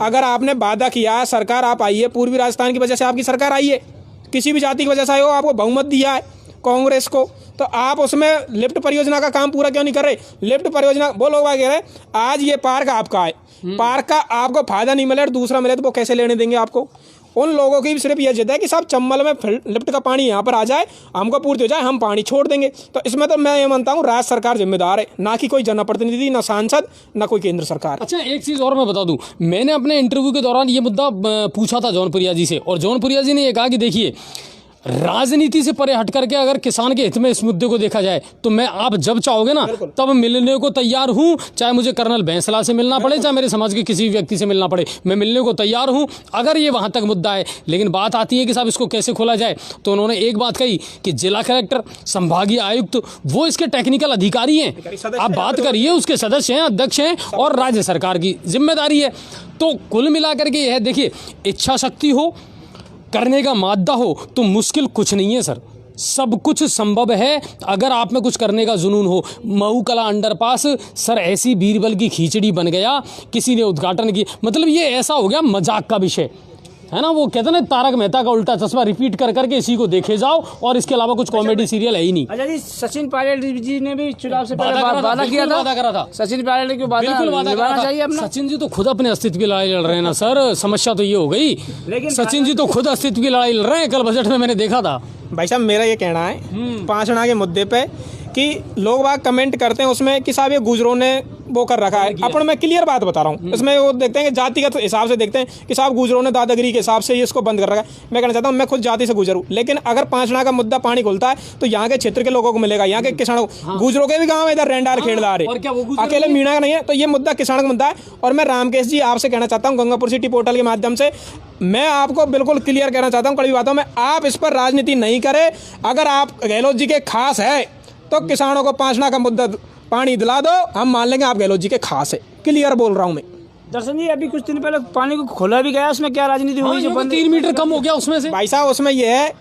अगर आपने वादा किया है, सरकार आप आई है, पूर्वी राजस्थान की वजह से आपकी सरकार आई है, किसी भी जाति की वजह से आई हो, आपको बहुमत दिया है कांग्रेस को, तो आप उसमें लिफ्ट परियोजना का काम पूरा क्यों नहीं कर रहे? लिफ्ट परियोजना वो लोग आगे कह रहे हैं, आज ये पार्क आपका है, पार्क का आपको फायदा नहीं मिले और दूसरा मिले तो वो कैसे लेने देंगे आपको? उन लोगों की भी सिर्फ ये जिद है कि साहब चम्बल में लिफ्ट का पानी यहाँ पर आ जाए, हमको पूर्ति हो जाए, हम पानी छोड़ देंगे। तो इसमें तो मैं ये मानता हूँ राज्य सरकार जिम्मेदार है, ना कि कोई जनप्रतिनिधि, ना सांसद, ना कोई केंद्र सरकार। अच्छा एक चीज़ और मैं बता दूं, मैंने अपने इंटरव्यू के दौरान ये मुद्दा पूछा था जौनपुरिया जी से, और जौनपुरिया जी ने ये कहा कि देखिए राजनीति से परे हट करके अगर किसान के हित में इस मुद्दे को देखा जाए तो मैं आप जब चाहोगे ना तब मिलने को तैयार हूं, चाहे मुझे कर्नल बैंसला से मिलना पड़े, चाहे मेरे समाज के किसी व्यक्ति से मिलना पड़े, मैं मिलने को तैयार हूं अगर ये वहां तक मुद्दा है। लेकिन बात आती है कि साहब इसको कैसे खोला जाए, तो उन्होंने एक बात कही कि जिला कलेक्टर, संभागीय आयुक्त, वो इसके टेक्निकल अधिकारी हैं, आप बात करिए, उसके सदस्य हैं, अध्यक्ष हैं, और राज्य सरकार की जिम्मेदारी है। तो कुल मिलाकर के यह है, देखिए इच्छा शक्ति हो, करने का मादा हो तो मुश्किल कुछ नहीं है सर, सब कुछ संभव है अगर आप में कुछ करने का जुनून हो। महू कला अंडरपास सर ऐसी बीरबल की खिचड़ी बन गया, किसी ने उद्घाटन की, मतलब ये ऐसा हो गया मजाक का विषय है ना, वो कहते ना तारक मेहता का उल्टा चश्मा, रिपीट कर करके इसी को देखे जाओ और इसके अलावा कुछ कॉमेडी सीरियल है ही नहीं। अच्छा जी, सचिन पायलट जी ने भी चुनाव से पहले वादा किया था, सचिन पायलट को वादा चाहिए अपना। सचिन जी तो खुद अपने अस्तित्व की लड़ाई लड़ रहे हैं ना सर, समस्या तो ये हो गई, लेकिन सचिन जी तो खुद अस्तित्व की लड़ाई लड़ रहे हैं, कल बजट में मैंने देखा था। भाई साहब मेरा ये कहना है 5 नाला के मुद्दे पे कि लोग बाग कमेंट करते हैं उसमें कि साहब ये गुजरों ने वो कर रखा है। अपन मैं क्लियर बात बता रहा हूँ, इसमें वो देखते हैं कि जातिगत हिसाब से देखते हैं कि साहब गुजरों ने दादागिरी के हिसाब से ये इसको बंद कर रखा है। मैं कहना चाहता हूँ मैं खुद जाति से गुजर हूँ, लेकिन अगर पांचना का मुद्दा पानी खुलता है तो यहाँ के क्षेत्र के लोगों को मिलेगा, यहाँ के किसानों को। गुजरों के भी गाँव इधर रेंडार खेड़दार है, अकेले मीणा का नहीं है। तो ये मुद्दा किसान का मुद्दा है। और मैं रामकेश जी आपसे कहना चाहता हूँ गंगापुर सिटी पोर्टल के माध्यम से मैं आपको बिल्कुल क्लियर कहना चाहता हूँ कड़ी बातों में, आप इस पर राजनीति नहीं करें। अगर आप गहलोत जी के खास है तो किसानों को पांचना का मुद्दा पानी दिला दो, हम मान लेंगे आप गहलोत जी के खास है। क्लियर बोल रहा हूँ मैं। दर्शन जी अभी कुछ दिन पहले पानी को खोला भी गया, उसमें क्या राजनीति हुई जो बंद 3 मीटर कम हो गया उसमें से। भाई साहब उसमें यह है,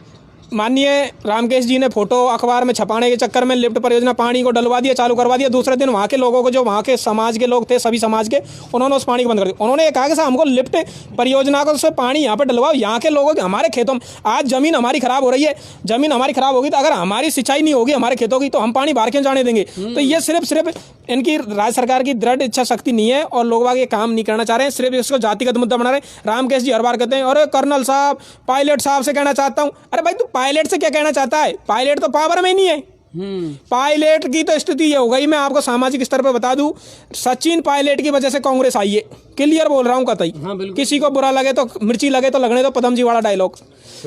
माननीय रामकेश जी ने फोटो अखबार में छपाने के चक्कर में लिफ्ट परियोजना पानी को डलवा दिया, चालू करवा दिया। दूसरे दिन वहाँ के लोगों को, जो वहाँ के समाज के लोग थे, सभी समाज के, उन्होंने उस पानी को बंद कर दिया। उन्होंने ये कहा कि साहब हमको लिफ्ट परियोजना को से पानी यहाँ पर डलवाओ, यहाँ के लोगों के, हमारे खेतों में आज ज़मीन हमारी खराब हो रही है। ज़मीन हमारी खराब होगी तो अगर हमारी सिंचाई नहीं होगी हमारे खेतों की तो हम पानी बाहर क्यों जाने देंगे। तो ये सिर्फ इनकी राज्य सरकार की दृढ़ इच्छा शक्ति नहीं है और लोग बाग ये काम नहीं करना चाह रहे हैं, सिर्फ इसको जातिगत मुद्दा बना रहे हैं। रामकेश जी हर बार कहते हैं, अरे कर्नल साहब पायलट साहब से कहना चाहता हूँ। अरे भाई तू पायलट से क्या कहना चाहता है, पायलट तो पावर में ही नहीं है। पायलट की तो स्थिति ये हो गई, मैं आपको सामाजिक स्तर पर बता दूं, सचिन पायलट की वजह से कांग्रेस आई है। क्लियर बोल रहा हूँ कतई, किसी को बुरा लगे तो मिर्ची लगे तो लगने दो, पदम जी वाला डायलॉग।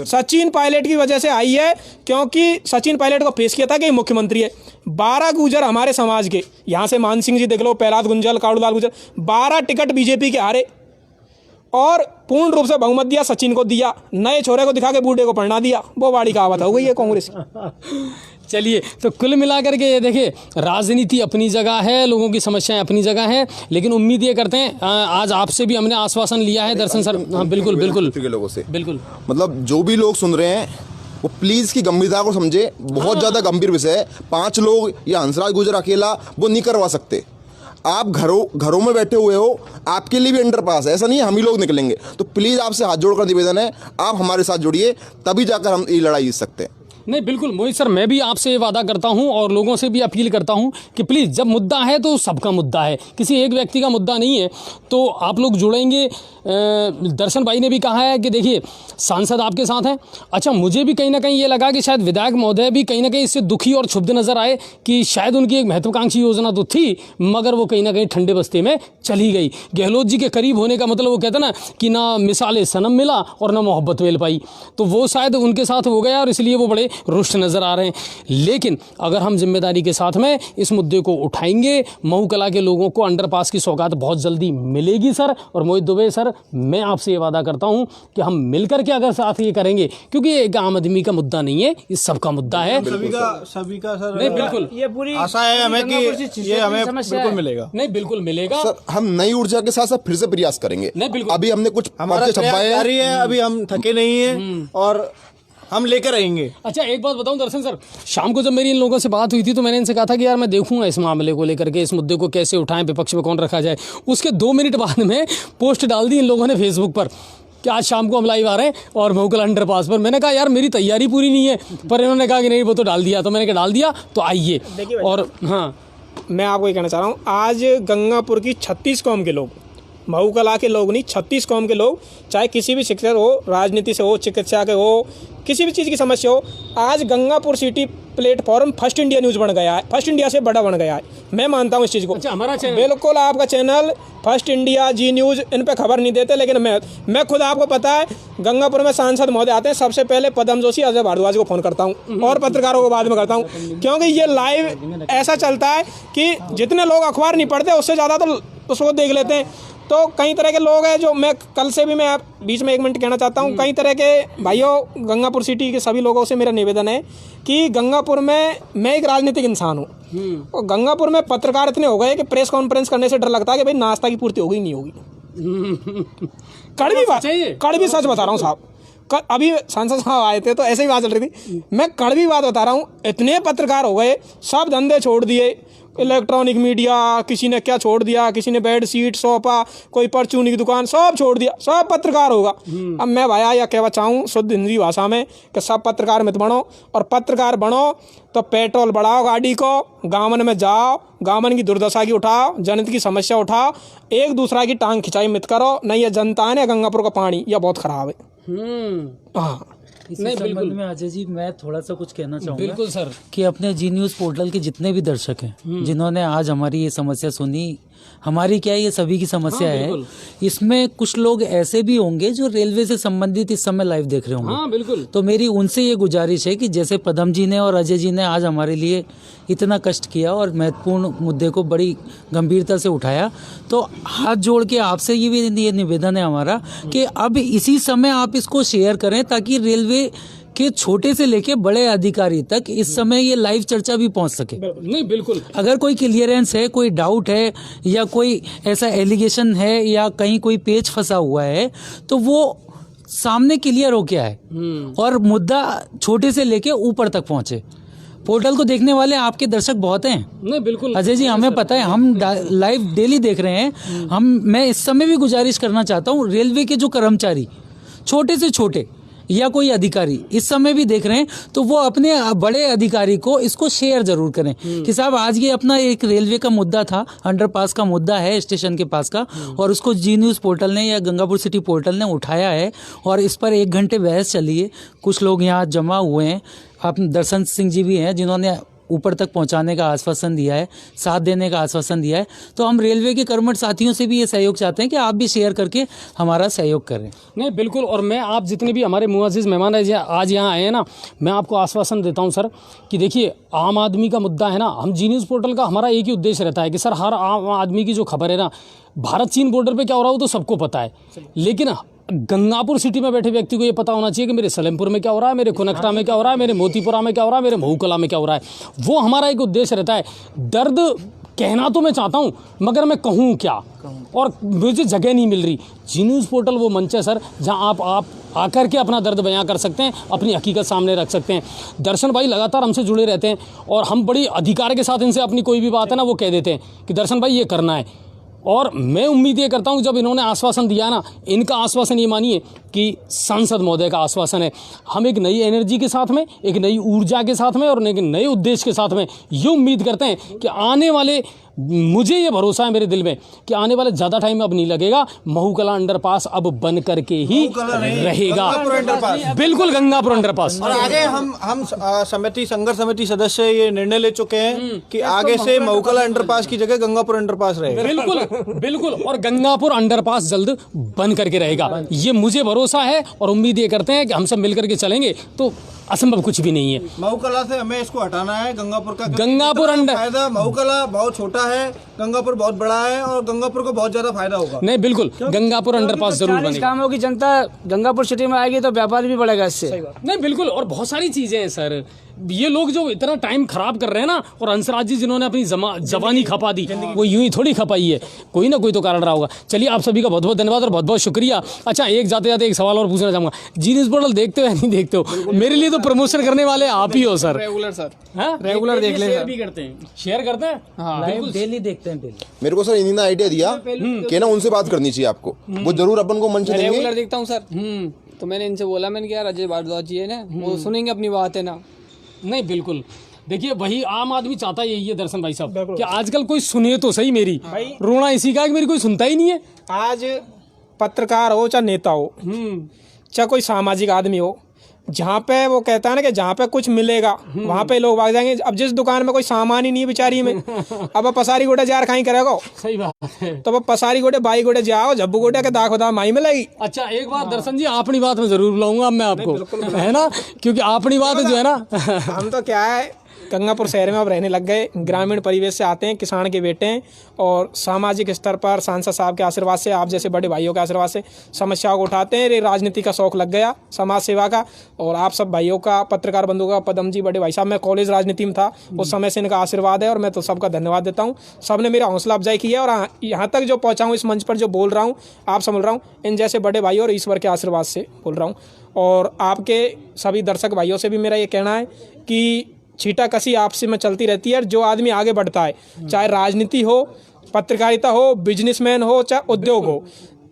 सचिन पायलट की वजह से आई है क्योंकि सचिन पायलट को पेश किया था कि मुख्यमंत्री है। 12 गुर्जर हमारे समाज के, यहाँ से मान सिंह जी देख लो, प्रहलाद गुंजल, काड़ूलाल गुर्जर, 12 टिकट बीजेपी के हारे और पूर्ण रूप से बहुमत दिया सचिन को दिया, नए छोरे को दिखा के बूढ़े को पढ़ना दिया। वो बाड़ी कहावत हो गई है कांग्रेस। चलिए, तो कुल मिलाकर के ये देखिए, राजनीति अपनी जगह है, लोगों की समस्याएं अपनी जगह हैं, लेकिन उम्मीद ये करते हैं आज आपसे भी हमने आश्वासन लिया है दर्शन सर। हाँ बिल्कुल बिल्कुल के लोगों से बिल्कुल, मतलब जो भी लोग सुन रहे हैं वो प्लीज़ की गंभीरता को समझे। बहुत ज़्यादा गंभीर विषय है। 5 लोग या हंसराज गुर्जर अकेला वो नहीं करवा सकते। आप घरों में बैठे हुए हो, आपके लिए भी अंडरपास है, ऐसा नहीं है हम ही लोग निकलेंगे। तो प्लीज़ आपसे हाथ जोड़कर निवेदन है, आप हमारे साथ जुड़िए, तभी जाकर हम ये लड़ाई जीत सकते हैं। नहीं बिल्कुल मोहित सर, मैं भी आपसे ये वादा करता हूं और लोगों से भी अपील करता हूं कि प्लीज़ जब मुद्दा है तो सबका मुद्दा है, किसी एक व्यक्ति का मुद्दा नहीं है। तो आप लोग जुड़ेंगे। दर्शन भाई ने भी कहा है कि देखिए सांसद आपके साथ हैं। अच्छा, मुझे भी कहीं ना कहीं ये लगा कि शायद विधायक महोदय भी कहीं ना कहीं इससे दुखी और क्षुब्ध नजर आए कि शायद उनकी एक महत्वाकांक्षी योजना तो थी मगर वो कहीं ना कहीं ठंडे बस्ते में चली गई। गहलोत जी के करीब होने का मतलब वो कहते ना कि ना मिसाले सनम मिला और ना मोहब्बत वेल पाई, तो वो शायद उनके साथ हो गया और इसलिए वो बड़े रुष्ट नज़र आ रहे हैं। लेकिन अगर हम जिम्मेदारी के साथ में इस मुद्दे को उठाएंगे, महू कला के लोगों को अंडरपास की सौगात बहुत जल्दी मिलेगी सर। और मोहित दुबे सर, मैं आपसे ये वादा करता हूं कि हम मिलकर के अगर साथ ये करेंगे, क्योंकि ये एक आम आदमी का मुद्दा नहीं है, ये सबका मुद्दा है। सभी का सर, नहीं बिल्कुल, ये पूरी आशा है हमें कि ये हमें बिल्कुल मिलेगा। नहीं बिल्कुल मिलेगा सर, हम नई ऊर्जा के साथ साथ फिर से प्रयास करेंगे। नहीं बिल्कुल, अभी हमने कुछ हमारा पर्चे छपवाए जारी है, अभी हम थके नहीं हैं और हम लेकर रहेंगे। अच्छा एक बात बताऊं दर्शन सर, शाम को जब मेरी इन लोगों से बात हुई थी तो मैंने इनसे कहा था कि यार मैं देखूंगा इस मामले को लेकर के, इस मुद्दे को कैसे उठाएं, विपक्ष में कौन रखा जाए। उसके 2 मिनट बाद में पोस्ट डाल दी इन लोगों ने फेसबुक पर कि आज शाम को हम लाइव आ रहे हैं और महू कला अंडरपास पर। मैंने कहा यार मेरी तैयारी पूरी नहीं है, पर इन्होंने कहा कि नहीं वो तो डाल दिया, तो मैंने कहा डाल दिया तो आइए। और हाँ, मैं आपको ये कहना चाह रहा हूँ, आज गंगापुर की 36 कौम के लोग, महू कला के लोग नहीं, 36 कौम के लोग, चाहे किसी भी शिक्षक हो, राजनीति से हो, चिकित्सा के हो, किसी भी चीज़ की समस्या हो, आज Gangapur city platform first India news बन गया है, फर्स्ट इंडिया से बड़ा बन गया है। मैं मानता हूँ इस चीज़ को। अच्छा, हमारा चैनल बिल्कुल आपका चैनल फर्स्ट इंडिया, जी न्यूज़, इन पे खबर नहीं देते, लेकिन मैं खुद, आपको पता है, गंगापुर में सांसद महोदय आते हैं, सबसे पहले पदम जोशी, अजय भारद्वाज को फ़ोन करता हूँ और पत्रकारों को बाद में करता हूँ, क्योंकि ये लाइव ऐसा चलता है कि जितने लोग अखबार नहीं पढ़ते उससे ज़्यादा तो उसको देख लेते हैं। तो कई तरह के लोग हैं जो, मैं कल से भी, मैं आप बीच में 1 मिनट कहना चाहता हूँ, कई तरह के भाइयों, गंगापुर सिटी के सभी लोगों से मेरा निवेदन है कि गंगापुर में, मैं एक राजनीतिक इंसान हूँ और गंगापुर में पत्रकार इतने हो गए कि प्रेस कॉन्फ्रेंस करने से डर लगता है कि भाई नाश्ता की पूर्ति होगी नहीं होगी। कड़वी बात, कड़वी सच बता रहा हूँ साहब। अभी सांसद साहब आए थे तो ऐसे ही बात चल रही थी, मैं कड़वी बात बता रहा हूँ, इतने पत्रकार हो गए, सब धंधे छोड़ दिए, इलेक्ट्रॉनिक मीडिया, किसी ने क्या छोड़ दिया, किसी ने बेड शीट, सोफा, कोई परचूनी की दुकान, सब छोड़ दिया, सब पत्रकार होगा। अब मैं भाया या कहना चाहूँ शुद्ध हिंदी भाषा में कि सब पत्रकार मत बनो, और पत्रकार बनो तो पेट्रोल बढ़ाओ गाड़ी को, गांवन में जाओ, गांवन की दुर्दशा की उठाओ, जनता की समस्या उठाओ, एक दूसरा की टांग खिंचाई मत करो। नहीं ये जनता है ना, गंगापुर का पानी यह बहुत खराब है। हाँ, इसी संबंध में अजय जी मैं थोड़ा सा कुछ कहना चाहूँगा। बिल्कुल सर, कि अपने जी न्यूज़ पोर्टल के जितने भी दर्शक हैं जिन्होंने आज हमारी ये समस्या सुनी, हमारी क्या ये सभी की समस्या है। इसमें कुछ लोग ऐसे भी होंगे जो रेलवे से संबंधित इस समय लाइव देख रहे होंगे। हाँ बिल्कुल। तो मेरी उनसे ये गुजारिश है कि जैसे पदम जी ने और अजय जी ने आज हमारे लिए इतना कष्ट किया और महत्वपूर्ण मुद्दे को बड़ी गंभीरता से उठाया, तो हाथ जोड़ के आपसे ये भी ये निवेदन है हमारा कि अब इसी समय आप इसको शेयर करें ताकि रेलवे के छोटे से लेके बड़े अधिकारी तक इस समय ये लाइव चर्चा भी पहुंच सके। नहीं बिल्कुल। अगर कोई क्लियरेंस है, कोई डाउट है या कोई ऐसा एलिगेशन है या कहीं कोई पेच फंसा हुआ है तो वो सामने क्लियर हो क्या है और मुद्दा छोटे से लेके ऊपर तक पहुंचे। पोर्टल को देखने वाले आपके दर्शक बहुत हैं। नहीं बिल्कुल अजय जी, हमें पता है, हम लाइव डेली देख रहे हैं। मैं इस समय भी गुजारिश करना चाहता हूँ, रेलवे के जो कर्मचारी छोटे से छोटे या कोई अधिकारी इस समय भी देख रहे हैं तो वो अपने बड़े अधिकारी को इसको शेयर जरूर करें कि साहब आज ये अपना एक रेलवे का मुद्दा था, अंडरपास का मुद्दा है स्टेशन के पास का, और उसको जी न्यूज़ पोर्टल ने या गंगापुर सिटी पोर्टल ने उठाया है और इस पर 1 घंटे बहस चली है। कुछ लोग यहाँ जमा हुए हैं, आप दर्शन सिंह जी भी हैं जिन्होंने ऊपर तक पहुंचाने का आश्वासन दिया है, साथ देने का आश्वासन दिया है। तो हम रेलवे के कर्मठ साथियों से भी ये सहयोग चाहते हैं कि आप भी शेयर करके हमारा सहयोग करें। नहीं बिल्कुल। और मैं आप जितने भी हमारे मुअज़्ज़िज़ मेहमान आज यहाँ आए हैं ना, मैं आपको आश्वासन देता हूँ सर कि देखिए आम आदमी का मुद्दा है ना, हम जी न्यूज़ पोर्टल का हमारा एक ही उद्देश्य रहता है कि सर हर आम आदमी की जो खबर है ना, भारत चीन बॉर्डर पर क्या हो रहा हो तो सबको पता है, लेकिन गंगापुर सिटी में बैठे व्यक्ति को ये पता होना चाहिए कि मेरे सलेमपुर में क्या हो रहा है, मेरे खुनकटा में क्या हो रहा है, मेरे मोतीपुरा में क्या हो रहा है, मेरे महूकला में क्या हो रहा है। वो हमारा एक उद्देश्य रहता है। दर्द कहना तो मैं चाहता हूँ मगर मैं कहूँ क्या, और मुझे जगह नहीं मिल रही। जी न्यूज़ पोर्टल वो मंच है सर जहाँ आप आकर के अपना दर्द बयां कर सकते हैं, अपनी हकीकत सामने रख सकते हैं। दर्शन भाई लगातार हमसे जुड़े रहते हैं और हम बड़ी अधिकार के साथ इनसे अपनी कोई भी बात है ना वो कह देते हैं कि दर्शन भाई ये करना है। और मैं उम्मीद ये करता हूँ जब इन्होंने आश्वासन दिया ना, इनका आश्वासन ये मानिए कि सांसद महोदय का आश्वासन है। हम एक नई एनर्जी के साथ में, एक नई ऊर्जा के साथ में और एक नए उद्देश्य के साथ में ये उम्मीद करते हैं कि आने वाले, मुझे ये भरोसा है मेरे दिल में कि आने वाले ज़्यादा टाइम अब नहीं लगेगा, महूकला अंडरपास अब बन करके ही रहेगा। बिल्कुल गंगापुर अंडरपास। और आगे हम समिति, संघर्ष समिति सदस्य ये निर्णय ले चुके हैं कि आगे से महूकला अंडरपास की जगह गंगापुर अंडरपास रहेगा। बिल्कुल बिल्कुल। और गंगापुर अंडरपास जल्द बन करके रहेगा, ये मुझे भरोसा है। और उम्मीद ये करते हैं कि हम सब मिलकर के चलेंगे तो असंभव कुछ भी नहीं है। महूकला से हमें इसको हटाना है, गंगापुर का गंगापुर अंडर फायदा, महूकला बहुत छोटा है, गंगापुर बहुत बड़ा है और गंगापुर को बहुत ज्यादा फायदा होगा। नहीं बिल्कुल, गंगापुर अंडरपास जरूर बनेगा। कामों की जनता गंगापुर सिटी में आएगी तो व्यापार भी बढ़ेगा इससे। नहीं बिल्कुल। और बहुत सारी चीजें हैं सर, ये लोग जो इतना टाइम खराब कर रहे हैं ना, और हंसराज जी जिन्होंने अपनी जवानी खपा दी, वो यूं ही थोड़ी खपाई है, कोई ना कोई तो कारण रहा होगा। चलिए आप सभी का बहुत बहुत धन्यवाद और बहुत बहुत शुक्रिया। अच्छा, एक जाते जाते एक सवाल और पूछना चाहूंगा, जी न्यूज़ पोर्टल देखते हो या नहीं देखते हो? मेरे लिए तो प्रमोशन करने वाले आप ही हो सर। रेगुलर सर, रेगुलर देख लें, भी करते हैं, शेयर करते हैं। लाइव डेली देखते हैं। मेरे को सर इन्हीं ने आइडिया दिया कि ना उनसे बात करनी चाहिए आपको, वो जरूर अपन को मंच देंगे। रेगुलर देखता हूँ सर, तो मैंने इनसे बोला, मैंने कहा अजय भारद्वाज जी है ना, वो सुनेंगे अपनी बात है ना। नहीं बिल्कुल। देखिए वही आम आदमी चाहता यही है दर्शन भाई साहब कि आजकल कोई सुने तो सही। मेरी रोना इसी का कि मेरी कोई सुनता ही नहीं है। आज पत्रकार हो चाहे नेता हो चाहे कोई सामाजिक आदमी हो, जहाँ पे वो कहता है ना कि जहाँ पे कुछ मिलेगा वहाँ पे लोग भाग जाएंगे। अब जिस दुकान में कोई सामान ही नहीं है बेचारी में, अब पसारी गोटे जार खाई करेगा। सही बात है। तो अब पसारी गोटे बाई गोटे जाओ, झब्बू गोटे के दाग खुदा माई में लगी। अच्छा एक बार दर्शन जी अपनी बात में जरूर बुलाऊंगा मैं आपको, है ना, क्योंकि अपनी बात जो है ना हम तो क्या है, गंगापुर शहर में अब रहने लग गए, ग्रामीण परिवेश से आते हैं, किसान के बेटे हैं और सामाजिक स्तर पर सांसद साहब के आशीर्वाद से, आप जैसे बड़े भाइयों के आशीर्वाद से समस्याओं को उठाते हैं। ये राजनीति का शौक लग गया, समाज सेवा का, और आप सब भाइयों का, पत्रकार बंधुओं का, पदम जी बड़े भाई साहब, मैं कॉलेज राजनीति में था उस समय से, इनका आशीर्वाद है और मैं तो सबका धन्यवाद देता हूँ। सबने मेरा हौसला अफजाई की है और यहाँ तक जो पहुँचा हूँ, इस मंच पर जो बोल रहा हूँ, आप समझ रहा हूँ, इन जैसे बड़े भाइयों और ईश्वर के आशीर्वाद से बोल रहा हूँ। और आपके सभी दर्शक भाइयों से भी मेरा ये कहना है कि छीटा कसी आपसे में चलती रहती है। जो आदमी आगे बढ़ता है, चाहे राजनीति हो, पत्रकारिता हो, बिजनेसमैन हो, चाहे उद्योग हो,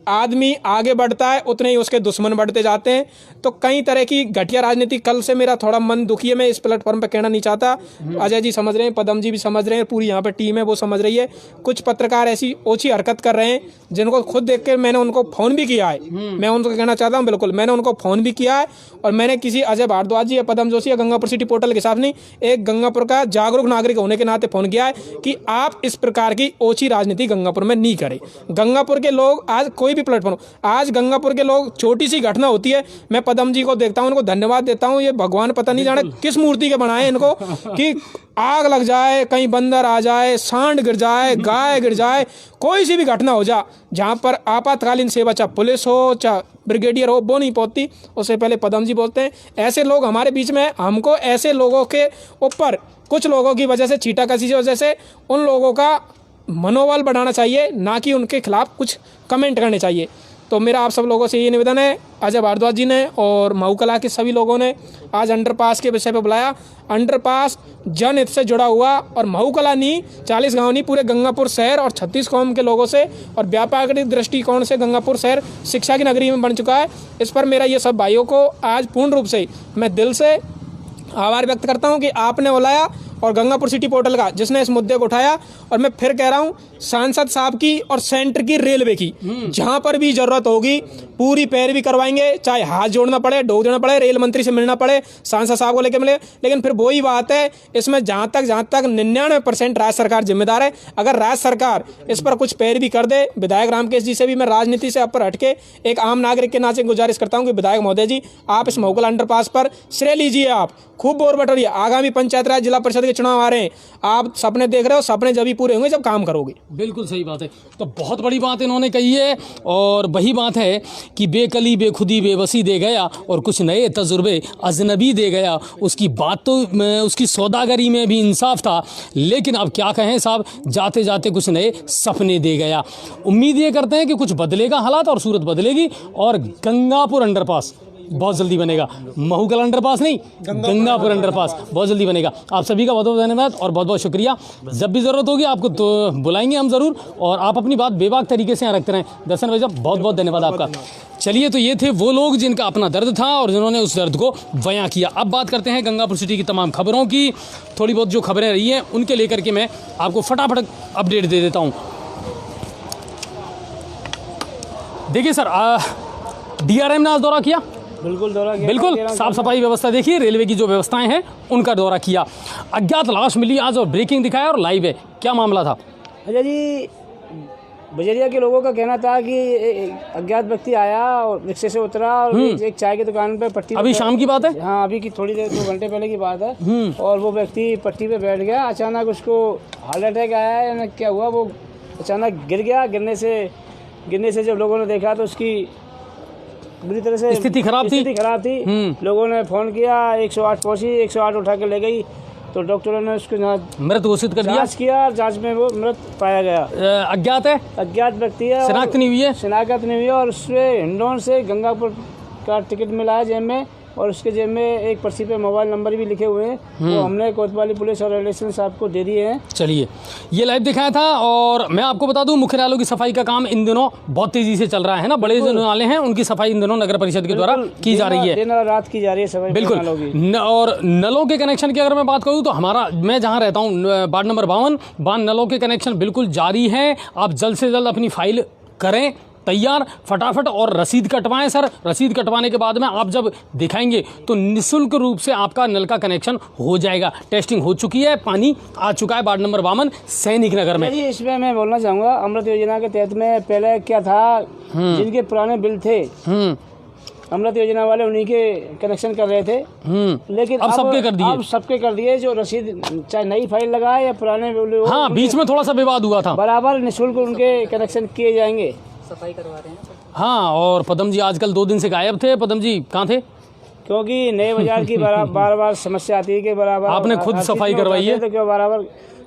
आदमी आगे बढ़ता है उतने ही उसके दुश्मन बढ़ते जाते हैं। तो कई तरह की घटिया राजनीति, कल से मेरा थोड़ा मन दुखी है, मैं इस प्लेटफॉर्म पे कहना नहीं चाहता, अजय जी समझ रहे हैं, पदम जी भी समझ रहे हैं, पूरी यहाँ पे टीम है वो समझ रही है। कुछ पत्रकार ऐसी ओछी हरकत कर रहे हैं जिनको खुद देख के मैंने उनको फ़ोन भी किया है, मैं उनको कहना चाहता हूँ, बिल्कुल मैंने उनको फ़ोन भी किया है। और मैंने किसी अजय भारद्वाज जी या पदम जोशी या गंगापुर सिटी पोर्टल के साथ नहीं, एक गंगापुर का जागरूक नागरिक होने के नाते फ़ोन किया है कि आप इस प्रकार की ओछी राजनीति गंगापुर में नहीं करें। गंगापुर के लोग आज कोई भी प्लेटफॉर्म, आज गंगापुर के लोग, छोटी सी घटना होती है, मैं पदम जी को देखता हूँ, उनको धन्यवाद देता हूँ, ये भगवान पता नहीं जाने किस मूर्ति के बनाए इनको कि आग लग जाए, कहीं बंदर आ जाए, सांड गिर जाए, गाय गिर जाए, कोई सी भी घटना हो जा, जहाँ पर आपातकालीन सेवा, चाहे पुलिस हो चाहे ब्रिगेडियर हो, वो नहीं पहुँचती, उससे पहले पदम जी पहुँचते हैं। ऐसे लोग हमारे बीच में, हमको ऐसे लोगों के ऊपर, कुछ लोगों की वजह से, छींटाकशी की वजह से, उन लोगों का मनोबल बढ़ाना चाहिए, ना कि उनके खिलाफ कुछ कमेंट करने चाहिए। तो मेरा आप सब लोगों से ये निवेदन है, अजय भारद्वाज जी ने और महूकला के सभी लोगों ने आज अंडरपास के विषय पर बुलाया। अंडरपास जनहित से जुड़ा हुआ, और महूकला नहीं, 40 गांव नहीं, पूरे गंगापुर शहर और 36 कौम के लोगों से और व्यापारिक दृष्टिकोण से गंगापुर शहर शिक्षा की नगरी में बन चुका है। इस पर मेरा ये सब भाइयों को आज पूर्ण रूप से मैं दिल से आभार व्यक्त करता हूँ कि आपने बुलाया, और गंगापुर सिटी पोर्टल का जिसने इस मुद्दे को उठाया। और मैं फिर कह रहा हूँ, सांसद साहब की और सेंटर की, रेलवे की, जहाँ पर भी जरूरत होगी पूरी पैरवी करवाएंगे, चाहे हाथ जोड़ना पड़े, डोक देना पड़े, रेल मंत्री से मिलना पड़े, सांसद साहब को लेकर मिले। लेकिन फिर वही बात है, इसमें जहाँ तक 99% राज्य सरकार जिम्मेदार है। अगर राज्य सरकार इस पर कुछ पैरवी कर दे, विधायक रामकेश जी से भी मैं राजनीति से ऊपर हटके एक आम नागरिक के नाते गुजारिश करता हूँ कि विधायक महोदय जी, आप इस महूकला अंडरपास पर श्रेय लीजिए, आप खूब बोर बटोरिए। आगामी पंचायत राज जिला परिषद के चुनाव आ रहे हैं, आप सपने देख रहे हो, सपने जब ही पूरे होंगे जब काम करोगे। बिल्कुल सही बात है। तो बहुत बड़ी बात इन्होंने कही है, और वही बात है कि बेकली बेखुदी बेबसी दे गया और कुछ नए तजुर्बे अजनबी दे गया। उसकी बात तो, उसकी सौदागरी में भी इंसाफ था, लेकिन अब क्या कहें साहब, जाते जाते कुछ नए सपने दे गया। उम्मीद ये करते हैं कि कुछ बदलेगा हालात और सूरत बदलेगी, और गंगापुर अंडरपास बहुत जल्दी बनेगा। महूकला अंडरपास नहीं, गंगापुर अंडरपास बहुत जल्दी बनेगा। आप सभी का बहुत बहुत धन्यवाद और बहुत बहुत शुक्रिया। जब भी ज़रूरत होगी आपको तो बुलाएंगे हम ज़रूर, और आप अपनी बात बेबाक तरीके से यहाँ रखते रहें। दर्शन भाई साहब बहुत बहुत धन्यवाद आपका। चलिए, तो ये थे वो लोग जिनका अपना दर्द था और जिन्होंने उस दर्द को बयां किया। अब बात करते हैं गंगापुर सिटी की तमाम खबरों की। थोड़ी बहुत जो खबरें रही हैं उनके लेकर के मैं आपको फटाफट अपडेट दे देता हूँ। देखिए सर, DRM ने आज दौरा किया, बिल्कुल दौरा किया, बिल्कुल साफ सफाई व्यवस्था देखिए, रेलवे की जो व्यवस्थाएं हैं उनका दौरा किया। अज्ञात लाश मिली आज और ब्रेकिंग दिखाया और लाइव है, क्या मामला था? अच्छा जी, बजरिया के लोगों का कहना था कि अज्ञात व्यक्ति आया और रिक्शे से उतरा और एक चाय की दुकान पे पट्टी, अभी शाम की बात है, हाँ अभी की थोड़ी देर 2 घंटे पहले की बात है, और वो व्यक्ति पट्टी पे बैठ गया। अचानक उसको हार्ट अटैक आया है या क्या हुआ, वो अचानक गिर गया। गिरने से जब लोगों ने देखा तो उसकी बुरी तरह से स्थिति खराब थी। लोगों ने फ़ोन किया, 108 पहुंची, 108 उठा के ले गई, तो डॉक्टरों ने उसको मृत घोषित कर दिया। जांच किया, जांच में वो मृत पाया गया। अज्ञात है, अज्ञात व्यक्ति है, शनाख्त नहीं हुई है, शनाख्त नहीं हुई है, और उससे हिंडौन से गंगापुर का टिकट मिला है जेब में, और उसके जेब में एक पर्ची पे मोबाइल नंबर भी लिखे हुए हैं, वो हमने कोतवाली पुलिस और रिलेशन साहब को दे दिए हैं। चलिए, ये लाइव दिखाया था। और मैं आपको बता दूं, मुख्य नालों की सफाई का काम इन दिनों बहुत तेजी से चल रहा है ना। बड़े जो नाले हैं उनकी सफाई इन दिनों नगर परिषद के द्वारा की जा रही है, दिन और रात की जा रही है सफाई बिल्कुल। और नलों के कनेक्शन की अगर मैं बात करूं तो मैं जहां रहता हूं, वार्ड नंबर 52, नलों के कनेक्शन बिल्कुल जारी हैं। आप जल्द से जल्द अपनी फाइल करें तैयार फटाफट, और रसीद कटवाएं सर। रसीद कटवाने के बाद में आप जब दिखाएंगे तो निःशुल्क रूप से आपका नल का कनेक्शन हो जाएगा। टेस्टिंग हो चुकी है, पानी आ चुका है वार्ड नंबर 52 सैनिक नगर में। जी, इसमें मैं बोलना चाहूँगा, अमृत योजना के तहत में पहले क्या था, जिनके पुराने बिल थे अमृत योजना वाले उन्हीं के कनेक्शन कर रहे थे, लेकिन अब सबके कर दिए। जो रसीद चाहे नई फाइल लगाए या पुराने, हाँ बीच में थोड़ा सा विवाद हुआ था, बराबर निःशुल्क उनके कनेक्शन किए जाएंगे। सफाई करवा रहे हैं। हाँ, और पदम जी आजकल 2 दिन से गायब थे। पदम जी कहाँ थे? क्योंकि नए बाजार की बार समस्या आती है कि बराबर आपने खुद सफाई करवाई है, तो क्यों बराबर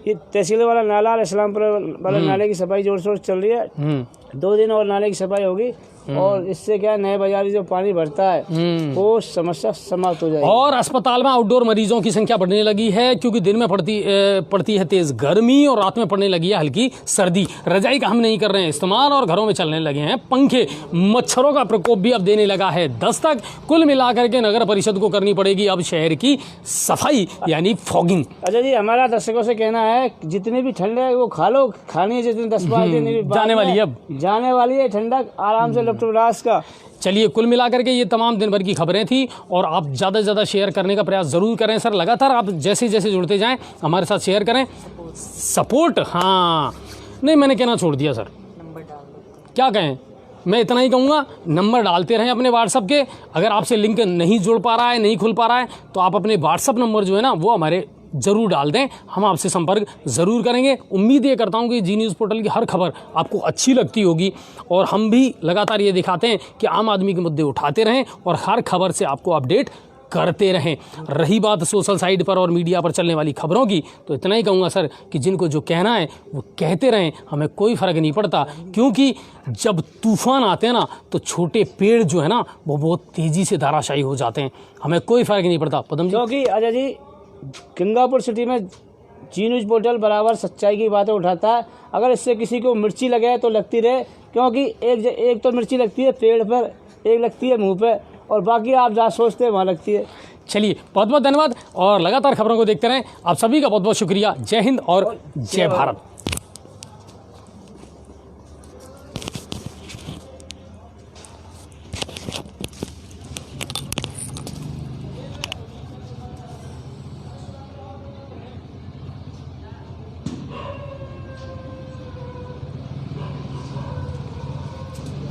ये तहसील वाला नाला और इस्लामपुर वाला नाले की सफाई जोर शोर चल रही है। 2 दिन और नाले की सफाई होगी, और इससे क्या नए बाजारी जो पानी भरता है वो समस्या समाप्त हो जाएगी। और अस्पताल में आउटडोर मरीजों की संख्या बढ़ने लगी है, क्योंकि दिन में पड़ती है तेज गर्मी और रात में पड़ने लगी है हल्की सर्दी। रजाई का हम नहीं कर रहे हैं इस्तेमाल और घरों में चलने लगे हैं पंखे। मच्छरों का प्रकोप भी अब देने लगा है दस्तक। कुल मिलाकर के नगर परिषद को करनी पड़ेगी अब शहर की सफाई यानी फॉगिंग। अच्छा जी, हमारा दर्शकों से कहना है जितनी भी ठंड है वो खा लो, खानी है जितनी 10-12 दिन जाने वाली है, अब जाने वाली है ठंडक, आराम से लपटो रास का। चलिए, कुल मिलाकर के ये तमाम दिन भर की खबरें थी और आप ज़्यादा से ज़्यादा शेयर करने का प्रयास ज़रूर करें सर। लगातार आप जैसे जैसे जुड़ते जाएं हमारे साथ शेयर करें, सपोर्ट। हाँ नहीं, मैंने कहना छोड़ दिया सर, क्या कहें, मैं इतना ही कहूँगा, नंबर डालते रहें अपने व्हाट्सअप के। अगर आपसे लिंक नहीं जुड़ पा रहा है, नहीं खुल पा रहा है, तो आप अपने व्हाट्सअप नंबर जो है ना वो हमारे ज़रूर डाल दें, हम आपसे संपर्क ज़रूर करेंगे। उम्मीद ये करता हूँ कि जी न्यूज़ पोर्टल की हर खबर आपको अच्छी लगती होगी और हम भी लगातार ये दिखाते हैं कि आम आदमी के मुद्दे उठाते रहें और हर खबर से आपको अपडेट करते रहें। रही बात सोशल साइट पर और मीडिया पर चलने वाली खबरों की, तो इतना ही कहूँगा सर कि जिनको जो कहना है वो कहते रहें, हमें कोई फ़र्क नहीं पड़ता, क्योंकि जब तूफ़ान आते हैं ना तो छोटे पेड़ जो है ना वो बहुत तेज़ी से धराशायी हो जाते हैं। हमें कोई फ़र्क नहीं पड़ता पदम जी, क्योंकि अजय जी गंगापुर सिटी में जी न्यूज़ पोर्टल बराबर सच्चाई की बातें उठाता है। अगर इससे किसी को मिर्ची लगे तो लगती रहे, क्योंकि एक तो मिर्ची लगती है पेड़ पर, एक लगती है मुंह पे, और बाकी आप जहाँ सोचते हैं वहाँ लगती है। चलिए, बहुत बहुत धन्यवाद और लगातार खबरों को देखते रहें। आप सभी का बहुत बहुत शुक्रिया। जय हिंद और जय भारत।